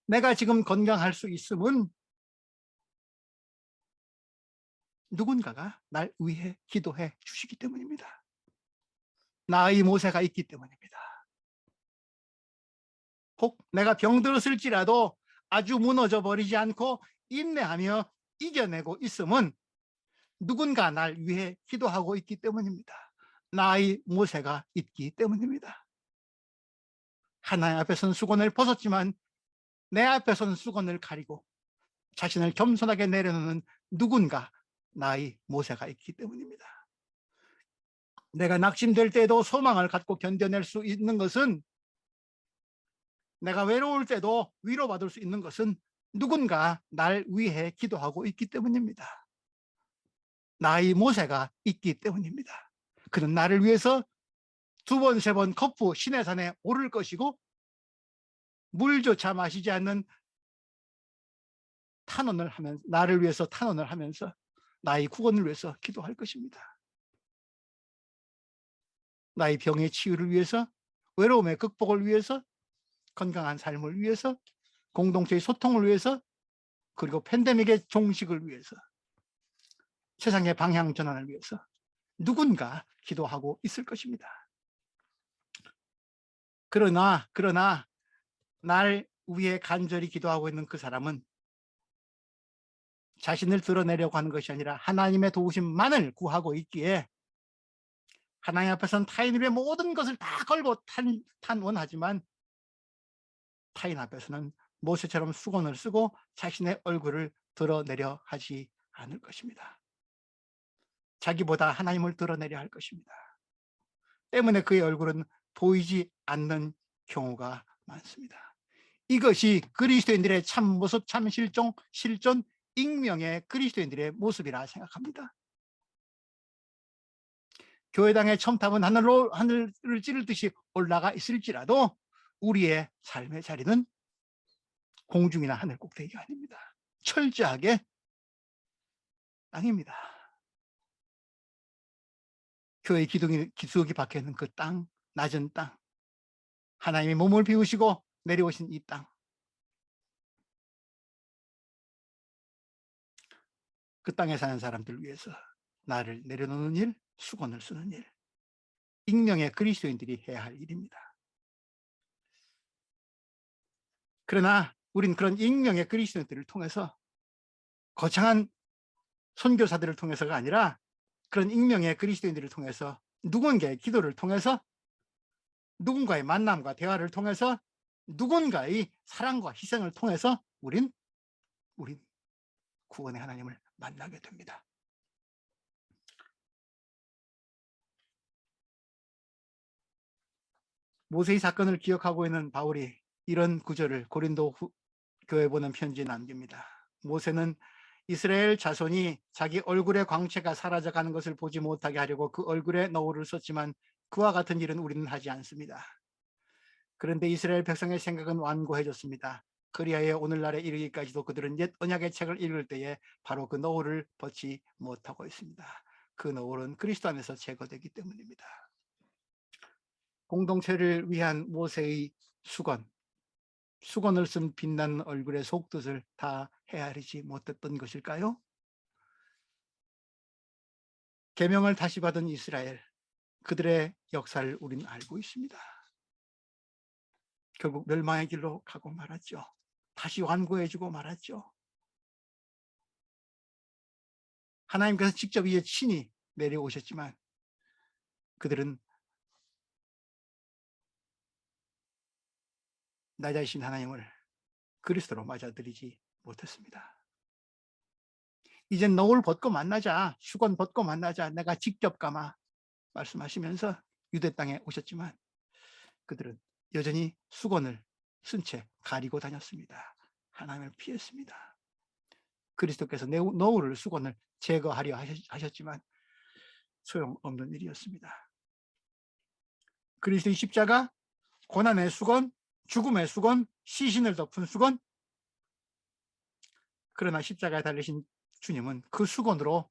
내가 지금 건강할 수 있음은 누군가가 날 위해 기도해 주시기 때문입니다. 나의 모세가 있기 때문입니다. 혹 내가 병들었을지라도 아주 무너져 버리지 않고 인내하며 이겨내고 있음은 누군가 날 위해 기도하고 있기 때문입니다. 나의 모세가 있기 때문입니다. 하나님 앞에서는 수건을 벗었지만 내 앞에서는 수건을 가리고 자신을 겸손하게 내려놓는 누군가, 나의 모세가 있기 때문입니다. 내가 낙심될 때도 소망을 갖고 견뎌낼 수 있는 것은, 내가 외로울 때도 위로받을 수 있는 것은 누군가 날 위해 기도하고 있기 때문입니다. 나의 모세가 있기 때문입니다. 그는 나를 위해서 2번, 3번 거푸 시내산에 오를 것이고, 물조차 마시지 않는 탄원을 하면서, 나를 위해서 탄원을 하면서 나의 구원을 위해서 기도할 것입니다. 나의 병의 치유를 위해서, 외로움의 극복을 위해서, 건강한 삶을 위해서, 공동체의 소통을 위해서, 그리고 팬데믹의 종식을 위해서, 세상의 방향 전환을 위해서 누군가 기도하고 있을 것입니다. 그러나 날 위해 간절히 기도하고 있는 그 사람은 자신을 드러내려고 하는 것이 아니라 하나님의 도우심만을 구하고 있기에, 하나님 앞에서는 타인을 위해 모든 것을 다 걸고 탄원하지만 타인 앞에서는 모세처럼 수건을 쓰고 자신의 얼굴을 드러내려 하지 않을 것입니다. 자기보다 하나님을 드러내려 할 것입니다. 때문에 그의 얼굴은 보이지 않는 경우가 많습니다. 이것이 그리스도인들의 참 모습, 참 실존 익명의 그리스도인들의 모습이라 생각합니다. 교회당의 첨탑은 하늘을 찌를 듯이 올라가 있을지라도 우리의 삶의 자리는 공중이나 하늘 꼭대기가 아닙니다. 철저하게 땅입니다. 교회 기둥이 박혀 있는 그 땅, 낮은 땅, 하나님이 몸을 비우시고 내려오신 이 땅, 그 땅에 사는 사람들 위해서 나를 내려놓는 일, 수건을 쓰는 일, 익명의 그리스도인들이 해야 할 일입니다. 그러나 우린 그런 익명의 그리스도인들을 통해서, 거창한 선교사들을 통해서가 아니라 그런 익명의 그리스도인들을 통해서, 누군가의 기도를 통해서, 누군가의 만남과 대화를 통해서, 누군가의 사랑과 희생을 통해서 우린 구원의 하나님을 만나게 됩니다. 모세의 사건을 기억하고 있는 바울이 이런 구절을 고린도 교회 보낸 편지에 남깁니다. 모세는 이스라엘 자손이 자기 얼굴의 광채가 사라져가는 것을 보지 못하게 하려고 그 얼굴에 너울을 썼지만 그와 같은 일은 우리는 하지 않습니다. 그런데 이스라엘 백성의 생각은 완고해졌습니다. 그리하여 오늘날에 이르기까지도 그들은 옛 언약의 책을 읽을 때에 바로 그 너울을 벗지 못하고 있습니다. 그 너울은 그리스도 안에서 제거되기 때문입니다. 공동체를 위한 모세의 수건을 쓴 빛나는 얼굴의 속뜻을 다 헤아리지 못했던 것일까요? 계명을 다시 받은 이스라엘, 그들의 역사를 우리는 알고 있습니다. 결국 멸망의 길로 가고 말았죠. 다시 완고해지고 말았죠. 하나님께서 직접 이에 친히 내려오셨지만 그들은 나자이신 하나님을 그리스도로 맞아들이지 못했습니다. 이젠 너울 벗고 만나자, 수건 벗고 만나자, 내가 직접 감아 말씀하시면서 유대 땅에 오셨지만 그들은 여전히 수건을 쓴 채 가리고 다녔습니다. 하나님을 피했습니다. 그리스도께서 너울을 수건을 제거하려 하셨지만 소용없는 일이었습니다. 그리스도의 십자가, 고난의 수건, 죽음의 수건, 시신을 덮은 수건. 그러나 십자가에 달리신 주님은 그 수건으로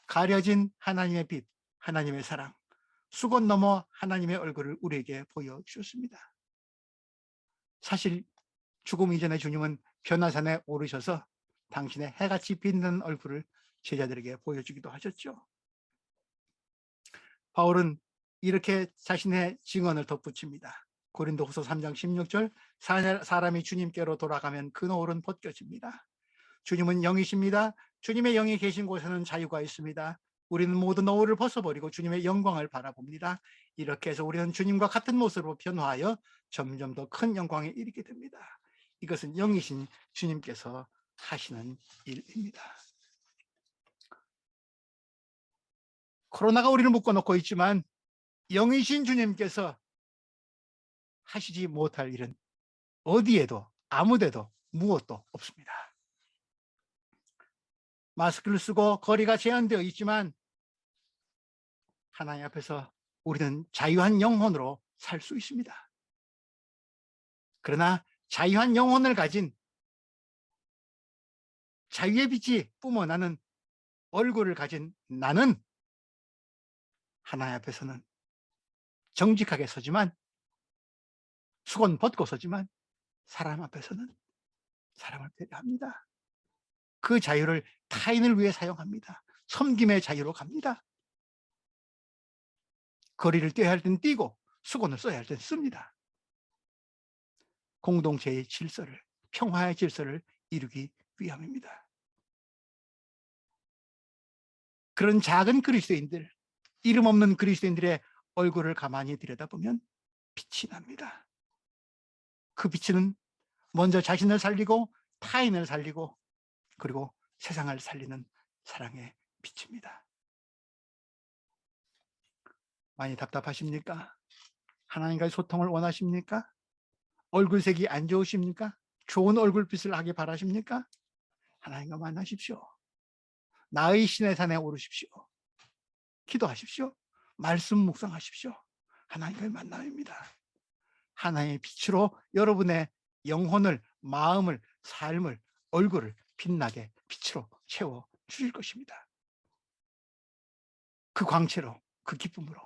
가려진 하나님의 빛, 하나님의 사랑, 수건 넘어 하나님의 얼굴을 우리에게 보여주셨습니다. 사실 죽음 이전에 주님은 변화산에 오르셔서 당신의 해같이 빛나는 얼굴을 제자들에게 보여주기도 하셨죠. 바울은 이렇게 자신의 증언을 덧붙입니다. 고린도후서 3장 16절, 사람이 주님께로 돌아가면 그 노을은 벗겨집니다. 주님은 영이십니다. 주님의 영이 계신 곳에는 자유가 있습니다. 우리는 모두 노을을 벗어버리고 주님의 영광을 바라봅니다. 이렇게 해서 우리는 주님과 같은 모습으로 변화하여 점점 더 큰 영광에 이르게 됩니다. 이것은 영이신 주님께서 하시는 일입니다. 코로나가 우리를 묶어놓고 있지만 영이신 주님께서 하시지 못할 일은 어디에도 아무데도 무엇도 없습니다. 마스크를 쓰고 거리가 제한되어 있지만 하나님 앞에서 우리는 자유한 영혼으로 살 수 있습니다. 그러나 자유한 영혼을 가진 자유의 빛이 뿜어나는 얼굴을 가진 나는 하나님 앞에서는 정직하게 서지만, 수건 벗고 서지만 사람 앞에서는 사람을 배려합니다. 그 자유를 타인을 위해 사용합니다. 섬김의 자유로 갑니다. 거리를 떼야 할 땐 떼고 수건을 써야 할 땐 씁니다. 공동체의 질서를, 평화의 질서를 이루기 위함입니다. 그런 작은 그리스도인들, 이름 없는 그리스도인들의 얼굴을 가만히 들여다보면 빛이 납니다. 그 빛은 먼저 자신을 살리고 타인을 살리고 그리고 세상을 살리는 사랑의 빛입니다. 많이 답답하십니까? 하나님과의 소통을 원하십니까? 얼굴색이 안 좋으십니까? 좋은 얼굴빛을 하기 바라십니까? 하나님과 만나십시오. 나의 신의 산에 오르십시오. 기도하십시오. 말씀 묵상하십시오. 하나님과의 만남입니다. 하나님의 빛으로 여러분의 영혼을, 마음을, 삶을, 얼굴을 빛나게 빛으로 채워 주실 것입니다. 그 광채로, 그 기쁨으로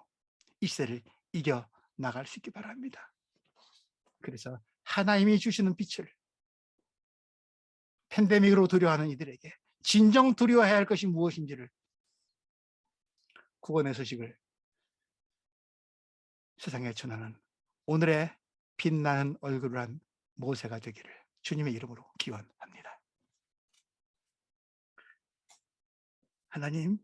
이 시대를 이겨 나갈 수 있기 바랍니다. 그래서 하나님이 주시는 빛을 팬데믹으로 두려워하는 이들에게 진정 두려워해야 할 것이 무엇인지를 구원의 소식을 세상에 전하는 오늘의 빛나는 얼굴을 한 모세가 되기를 주님의 이름으로 기원합니다. 하나님,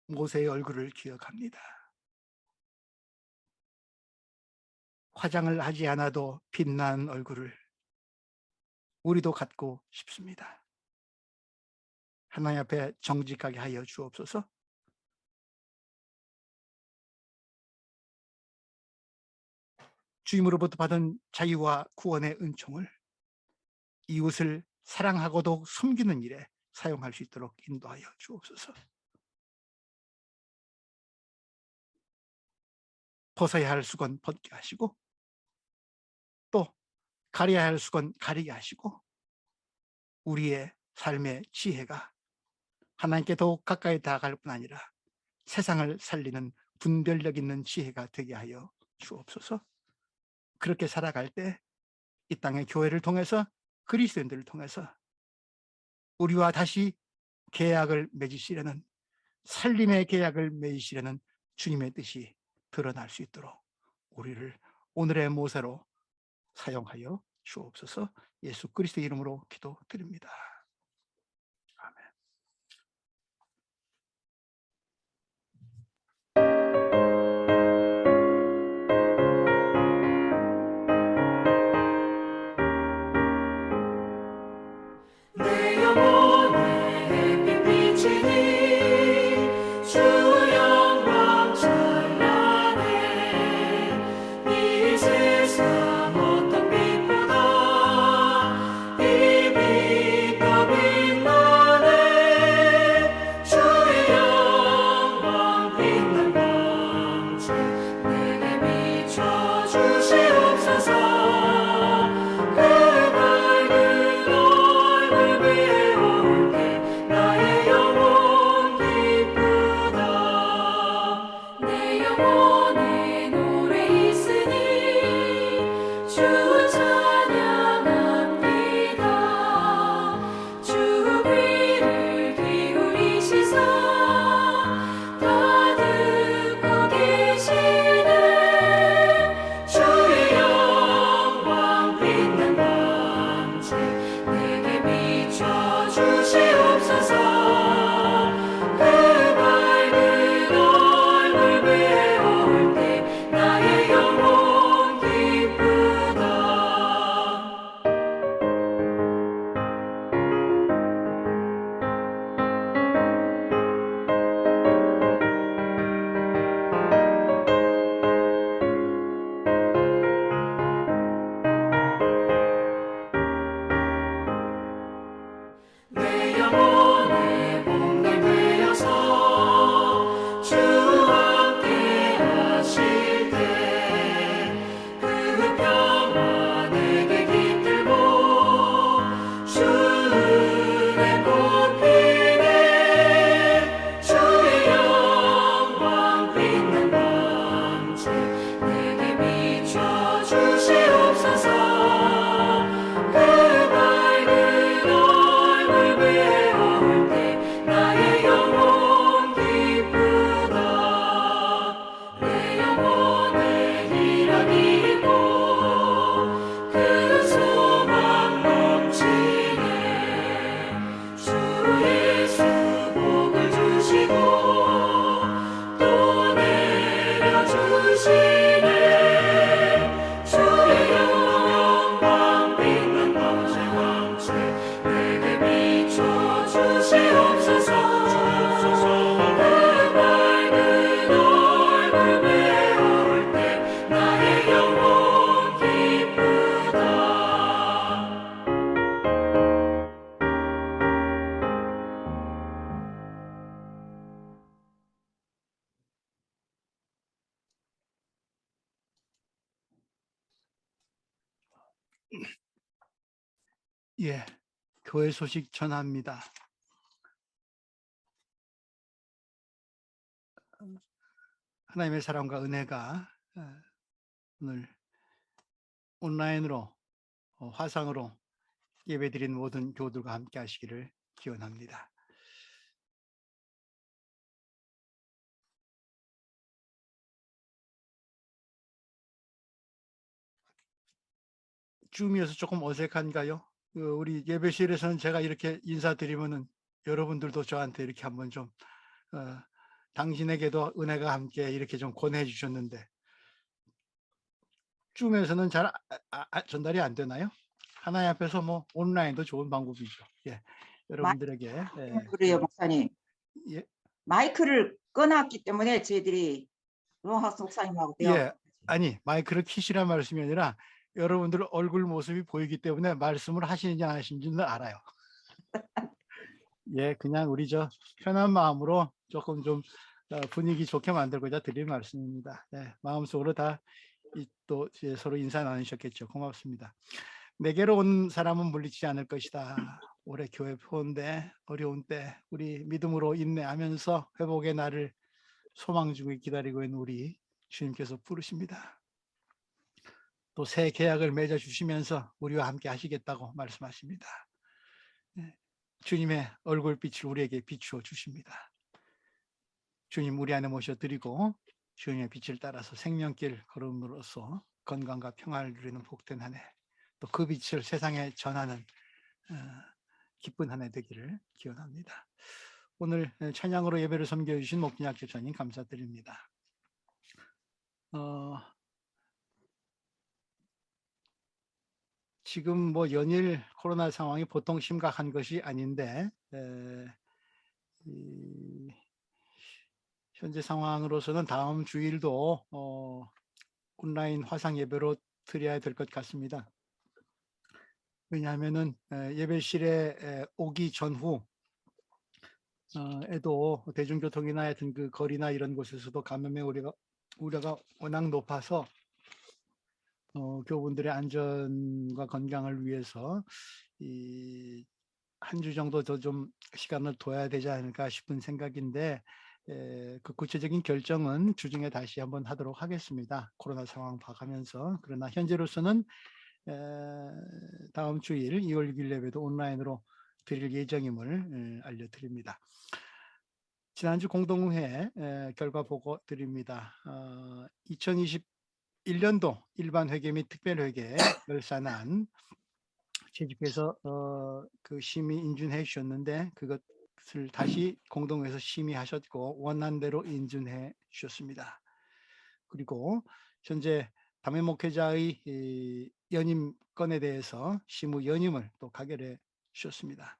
모세의 얼굴을 기억합니다. 화장을 하지 않아도 빛나는 얼굴을 우리도 갖고 싶습니다. 하나님 앞에 정직하게 하여 주옵소서. 주님으로부터 받은 자유와 구원의 은총을 이웃을 사랑하고도 섬기는 일에 사용할 수 있도록 인도하여 주옵소서. 벗어야 할 수건 벗게 하시고 또 가려야 할 수건 가리게 하시고 우리의 삶의 지혜가 하나님께 더욱 가까이 다가갈 뿐 아니라 세상을 살리는 분별력 있는 지혜가 되게 하여 주옵소서. 그렇게 살아갈 때 이 땅의 교회를 통해서 그리스도인들을 통해서 우리와 다시 계약을 맺으시려는 살림의 계약을 맺으시려는 주님의 뜻이 드러날 수 있도록 우리를 오늘의 모세로 사용하여 주옵소서. 예수 그리스도의 이름으로 기도드립니다. 아멘. 내 영혼에 햇빛 비치니 주 영광 찬란해. 이 세상 어떤 빛보다 이 빛 더 빛나네. 주의 영광 빛난 광채 내게 비춰 주시옵소서. 내 영혼에 노래 있으니 주 찬양합니다. 주 귀를 기울이시사 다 듣고 계시네. 주의 영광 빛난 광채 내게 비춰 주시옵소서. 내 영혼의 봄날 되어서 주와 함께 하실 때 그 평화 내게 깃들고 주 은혜 꽃피네. 주의 영광 빛난 광채 내게 비춰 주시옵소서. 나의 영혼 기쁘다. 내 영혼에 희락이 있고 큰 소망 넘치네. 주 예수 복을 주시고 또 내려주시네. 주의 영광 빛난 광채 내게 비춰 주시옵소서. 그 밝은 얼굴 배울 때 나의 영혼 기쁘다. 예, 교회 소식 전합니다. 하나님의 사랑과 은혜가 오늘 온라인으로 화상으로 예배드린 모든 교우들과 함께 하시기를 기원합니다. 줌이어서 조금 어색한가요? 우리 예배실에서는 제가 이렇게 인사드리면은 여러분들도 저한테 이렇게 한번 좀 당신에게도 은혜가 함께 이렇게 좀 권해 주셨는데 줌에서는 잘 전달이 안 되나요? 하나님 앞에서 뭐 온라인도 좋은 방법이죠. 예, 여러분들에게 그래요, 목사님. 예, 마이크를 꺼놨기 때문에 저희들이 로하스 목사님하고 대화. 예, 아니 마이크를 키시란 말씀이 아니라 여러분들 얼굴 모습이 보이기 때문에 말씀을 하시느냐 안 하시는지는 알아요. 예, 그냥 우리 저 편한 마음으로 조금 좀 분위기 좋게 만들고자 드릴 말씀입니다. 예, 마음속으로 다 또 서로 인사 나누셨겠죠. 고맙습니다. 내게로 온 사람은 물리치지 않을 것이다. 올해 교회 포인데 어려운 때 우리 믿음으로 인내하면서 회복의 날을 소망 주고 기다리고 있는 우리 주님께서 부르십니다. 또 새 계약을 맺어 주시면서 우리와 함께 하시겠다고 말씀하십니다. 예, 주님의 얼굴빛을 우리에게 비추어 주십니다. 주님 우리 안에 모셔드리고 주님의 빛을 따라서 생명길 걸음으로써 건강과 평화를 누리는 복된 한 해, 또 그 빛을 세상에 전하는 기쁜 한 해 되기를 기원합니다. 오늘 찬양으로 예배를 섬겨주신 목진학 교사님 감사드립니다. 지금 뭐 연일 코로나 상황이 보통 심각한 것이 아닌데 현재 상황으로서는 다음 주일도 온라인 화상 예배로 드려야 될 것 같습니다. 왜냐하면은 예배실에 오기 전후 에도 대중교통이나 하여튼 그 거리나 이런 곳에서도 감염의 우려가 워낙 높아서 교우분들의 안전과 건강을 위해서 한 주 정도 더 좀 시간을 둬야 되지 않을까 싶은 생각인데 그 구체적인 결정은 주중에 다시 한번 하도록 하겠습니다. 코로나 상황 봐가면서. 그러나 현재로서는 다음 주일 2월 6일 예배도 온라인으로 드릴 예정임을 알려드립니다. 지난주 공동회 결과 보고 드립니다. 2021년도 일반회계 및 특별회계 결산안 채집해서 그 심의 인준해 주셨는데 그것을 다시 공동회에서 심의하셨고 원안대로 인준해 주셨습니다. 그리고 현재 담임 목회자의 연임 건에 대해서 심의 연임을 또 가결해 주셨습니다.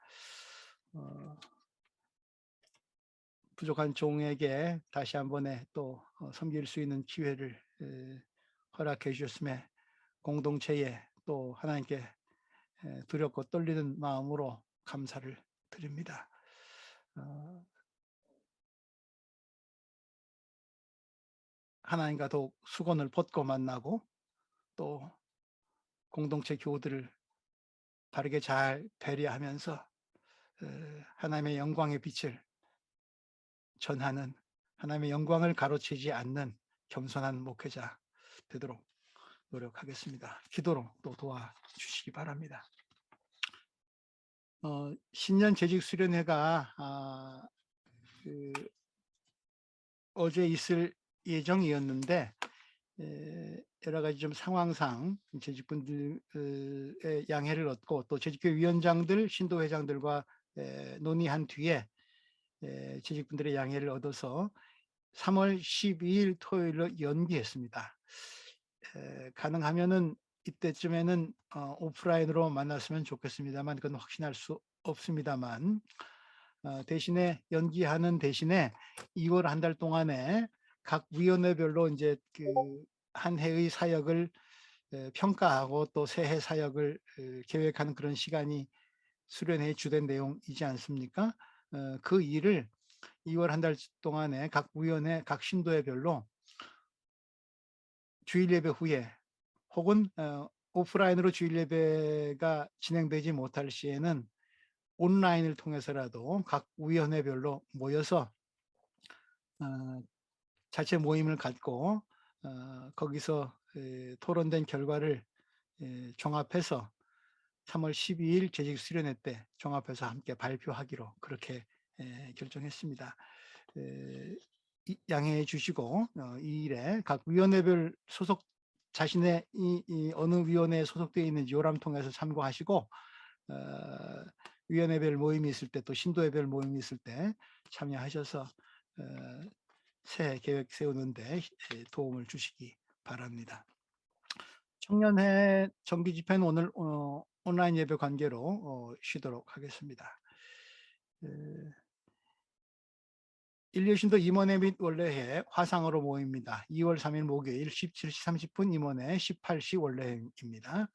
부족한 종에게 다시 한 번에 또 섬길 수 있는 기회를 허락해 주셨음에 공동체에 또 하나님께 두렵고 떨리는 마음으로 감사를 드립니다. 하나님과 더욱 수건을 벗고 만나고 또 공동체 교우들을 바르게 잘 배려하면서 하나님의 영광의 빛을 전하는, 하나님의 영광을 가로채지 않는 겸손한 목회자 되도록 노력하겠습니다. 기도로 또 도와주시기 바랍니다. 신년 재직 수련회가 어제 있을 예정이었는데 여러 가지 좀 상황상 재직분들의 양해를 얻고 또 재직교회 위원장들, 신도회장들과 논의한 뒤에 재직분들의 양해를 얻어서 3월 12일 토요일로 연기했습니다. 가능하면은 이때쯤에는 오프라인으로 만났으면 좋겠습니다만 그건 확신할 수 없습니다만 대신에 연기하는 대신에 2월 한 달 동안에 각 위원회별로 이제 그 한 해의 사역을 평가하고 또 새해 사역을 계획하는 그런 시간이 수련회의 주된 내용이지 않습니까? 그 일을 2월 한 달 동안에 각 위원회, 각 신도회별로 주일 예배 후에 혹은 오프라인으로 주일 예배가 진행되지 못할 시에는 온라인을 통해서라도 각 위원회별로 모여서 자체 모임을 갖고 거기서 토론된 결과를 종합해서 3월 12일 재직 수련회 때 종합해서 함께 발표하기로 그렇게 결정했습니다. 양해해 주시고 이 일에 각 위원회별 소속 자신의 이 어느 위원회에 소속되어 있는지 요람 통해서 참고하시고 위원회별 모임이 있을 때 또 신도회별 모임이 있을 때 참여하셔서 새해 계획 세우는데 도움을 주시기 바랍니다. 청년회 정기 집회는 오늘 온라인 예배 관계로 쉬도록 하겠습니다. 인류신도 임원회 및 원래회 화상으로 모입니다. 2월 3일 목요일 17시 30분 임원회, 18시 원래회입니다.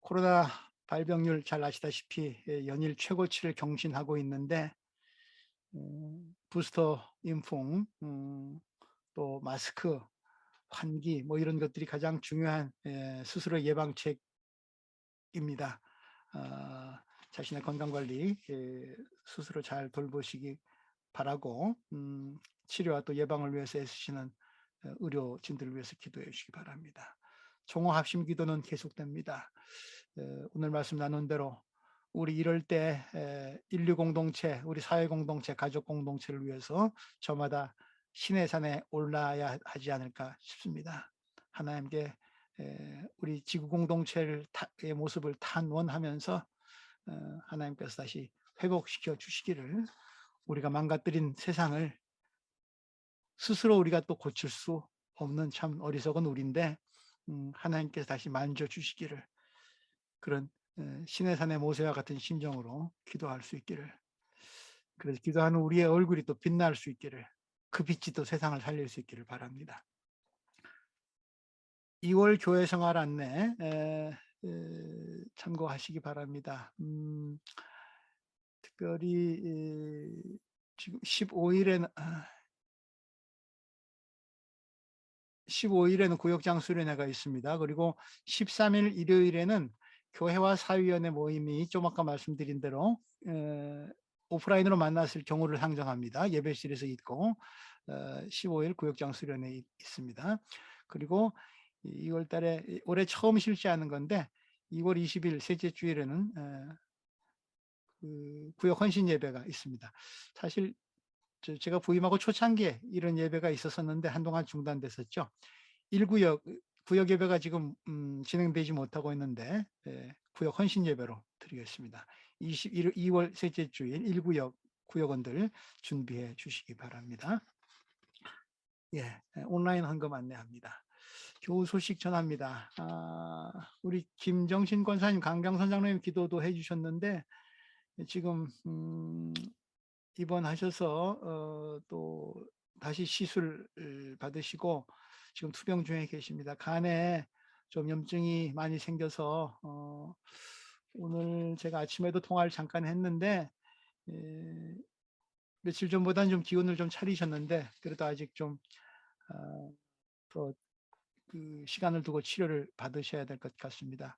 코로나 발병률 잘 아시다시피 연일 최고치를 경신하고 있는데 부스터 인풍, 또 마스크, 환기 뭐 이런 것들이 가장 중요한 스스로 예방책입니다. 자신의 건강 관리 스스로 잘 돌보시기 바라고 치료와 또 예방을 위해서 애쓰시는 의료진들을 위해서 기도해 주시기 바랍니다. 종호 합심 기도는 계속됩니다. 오늘 말씀 나눈 대로 우리 이럴 때 인류 공동체, 우리 사회 공동체, 가족 공동체를 위해서 저마다 신의 산에 올라야 하지 않을까 싶습니다. 하나님께 우리 지구 공동체의 모습을 탄원하면서 하나님께서 다시 회복시켜 주시기를, 우리가 망가뜨린 세상을 스스로 우리가 또 고칠 수 없는 참 어리석은 우리인데 하나님께서 다시 만져 주시기를, 그런 신의 산의 모세와 같은 심정으로 기도할 수 있기를, 그래서 기도하는 우리의 얼굴이 또 빛날 수 있기를, 그 빛이 또 세상을 살릴 수 있기를 바랍니다. 2월 교회 생활 안내 참고하시기 바랍니다. 특별히 지금 15일에는 구역장 수련회가 있습니다. 그리고 13일 일요일에는 교회와 사위원회 모임이 좀 아까 말씀드린 대로 오프라인으로 만났을 경우를 상정합니다. 예배실에서 있고 15일 구역장 수련회 있습니다. 그리고 2월 달에 올해 처음 실시하는 건데 2월 20일 셋째 주일에는 그 구역 헌신 예배가 있습니다. 사실 제가 부임하고 초창기에 이런 예배가 있었었는데 한동안 중단됐었죠. 1구역 구역 예배가 지금 진행되지 못하고 있는데 구역 헌신 예배로 드리겠습니다. 2월 셋째 주일 1구역 구역원들 준비해 주시기 바랍니다. 예, 온라인 헌금 안내합니다. 교우 소식 전합니다. 우리 김정신 권사님, 강경선 장로님 기도도 해주셨는데 지금 입원하셔서 또 다시 시술을 받으시고 지금 투병 중에 계십니다. 간에 좀 염증이 많이 생겨서 오늘 제가 아침에도 통화를 잠깐 했는데 며칠 전보다는 좀 기운을 좀 차리셨는데 그래도 아직 좀 더 그 시간을 두고 치료를 받으셔야 될 것 같습니다.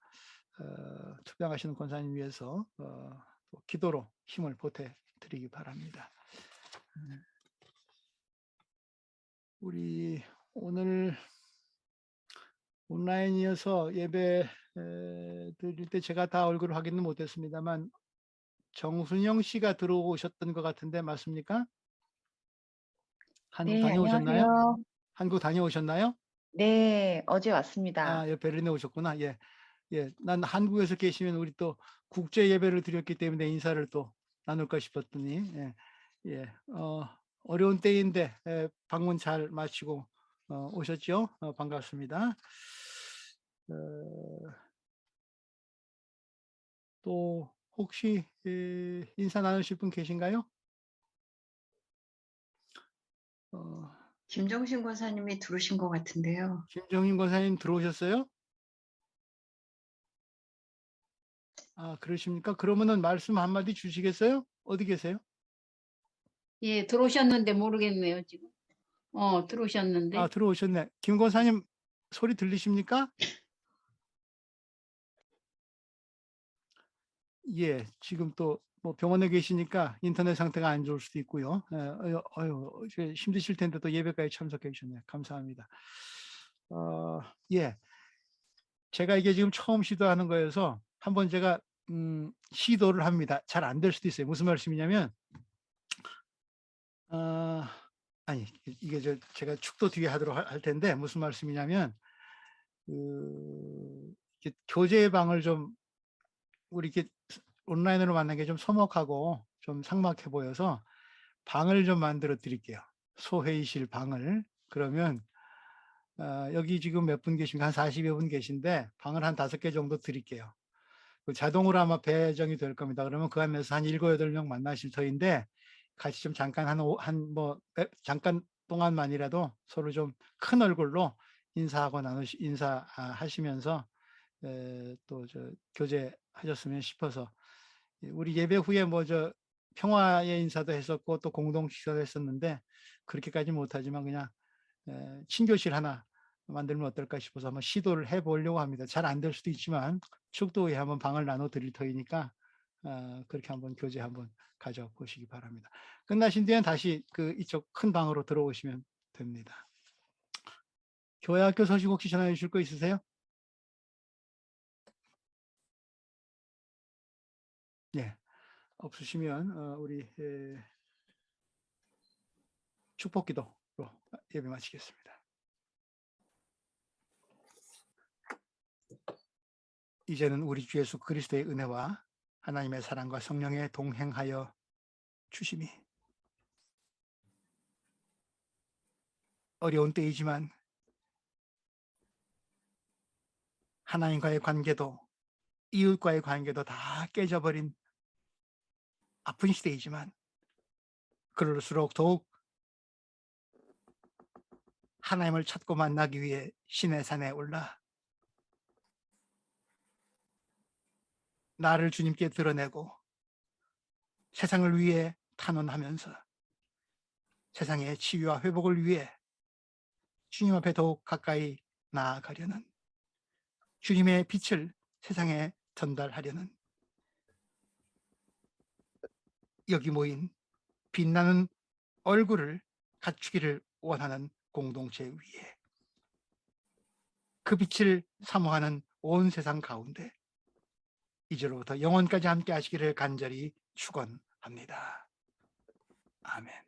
투병하시는 권사님 위해서 또 기도로 힘을 보태 드리기 바랍니다. 우리 오늘 온라인이어서 예배 드릴 때 제가 다 얼굴을 확인은 못했습니다만 정순영 씨가 들어오셨던 것 같은데 맞습니까? 한국 네, 다녀오셨나요? 안녕하세요. 한국 다녀오셨나요? 네, 어제 왔습니다. 예, 베를린에 오셨구나. 예, 예, 난 한국에서 계시면 우리 또 국제 예배를 드렸기 때문에 인사를 또 나눌까 싶었더니 예, 어려운 때인데 방문 잘 마치고 오셨죠? 반갑습니다. 또 혹시 인사 나누실 분 계신가요? 김정신 권사님이 들어오신 것 같은데요. 김정인 권사님 들어오셨어요? 그러십니까? 그러면은 말씀 한마디 주시겠어요? 어디 계세요? 예, 들어오셨는데 모르겠네요, 지금. 들어오셨는데. 들어오셨네. 김 권사님 소리 들리십니까? 예, 지금 또 뭐 병원에 계시니까 인터넷 상태가 안 좋을 수도 있고요. 힘드실 텐데 또 예배까지 참석해 주셨네요. 감사합니다. 예, 제가 이게 지금 처음 시도하는 거여서 한번 제가 시도를 합니다. 잘 안 될 수도 있어요. 무슨 말씀이냐면 아니 이게 제가 축도 뒤에 하도록 할 텐데 무슨 말씀이냐면 교제방을 좀 우리 이렇게 온라인으로 만난 게 좀 서먹하고 좀 삭막해 보여서 방을 좀 만들어 드릴게요. 소회의실 방을. 그러면 여기 지금 몇 분 계십니까? 한 40여 분 계신데 방을 한 5개 정도 드릴게요. 자동으로 아마 배정이 될 겁니다. 그러면 그 안에서 한 7, 8명 만나실 터인데 같이 좀 잠깐 잠깐 동안만이라도 서로 좀 큰 얼굴로 인사하시면서 또 교제하셨으면 싶어서, 우리 예배 후에 평화의 인사도 했었고 또 공동 식사도 했었는데 그렇게까지 못하지만 그냥 친교실 하나 만들면 어떨까 싶어서 한번 시도를 해보려고 합니다. 잘 안 될 수도 있지만 축도에 한번 방을 나눠 드릴 터이니까 그렇게 한번 교제 한번 가져보시기 바랍니다. 끝나신 뒤엔 다시 이쪽 큰 방으로 들어오시면 됩니다. 교회 학교 소식 혹시 전해 주실 거 있으세요? 예, 없으시면 우리 축복기도로 예배 마치겠습니다. 이제는 우리 주 예수 그리스도의 은혜와 하나님의 사랑과 성령의 동행하여 주심이 어려운 때이지만 하나님과의 관계도 이웃과의 관계도 다 깨져버린 아픈 시대이지만 그럴수록 더욱 하나님을 찾고 만나기 위해 신의 산에 올라 나를 주님께 드러내고 세상을 위해 탄원하면서 세상의 치유와 회복을 위해 주님 앞에 더욱 가까이 나아가려는, 주님의 빛을 세상에 전달하려는 여기 모인 빛나는 얼굴을 갖추기를 원하는 공동체 위에 그 빛을 사모하는 온 세상 가운데 이제로부터 영원까지 함께 하시기를 간절히 축원합니다. 아멘.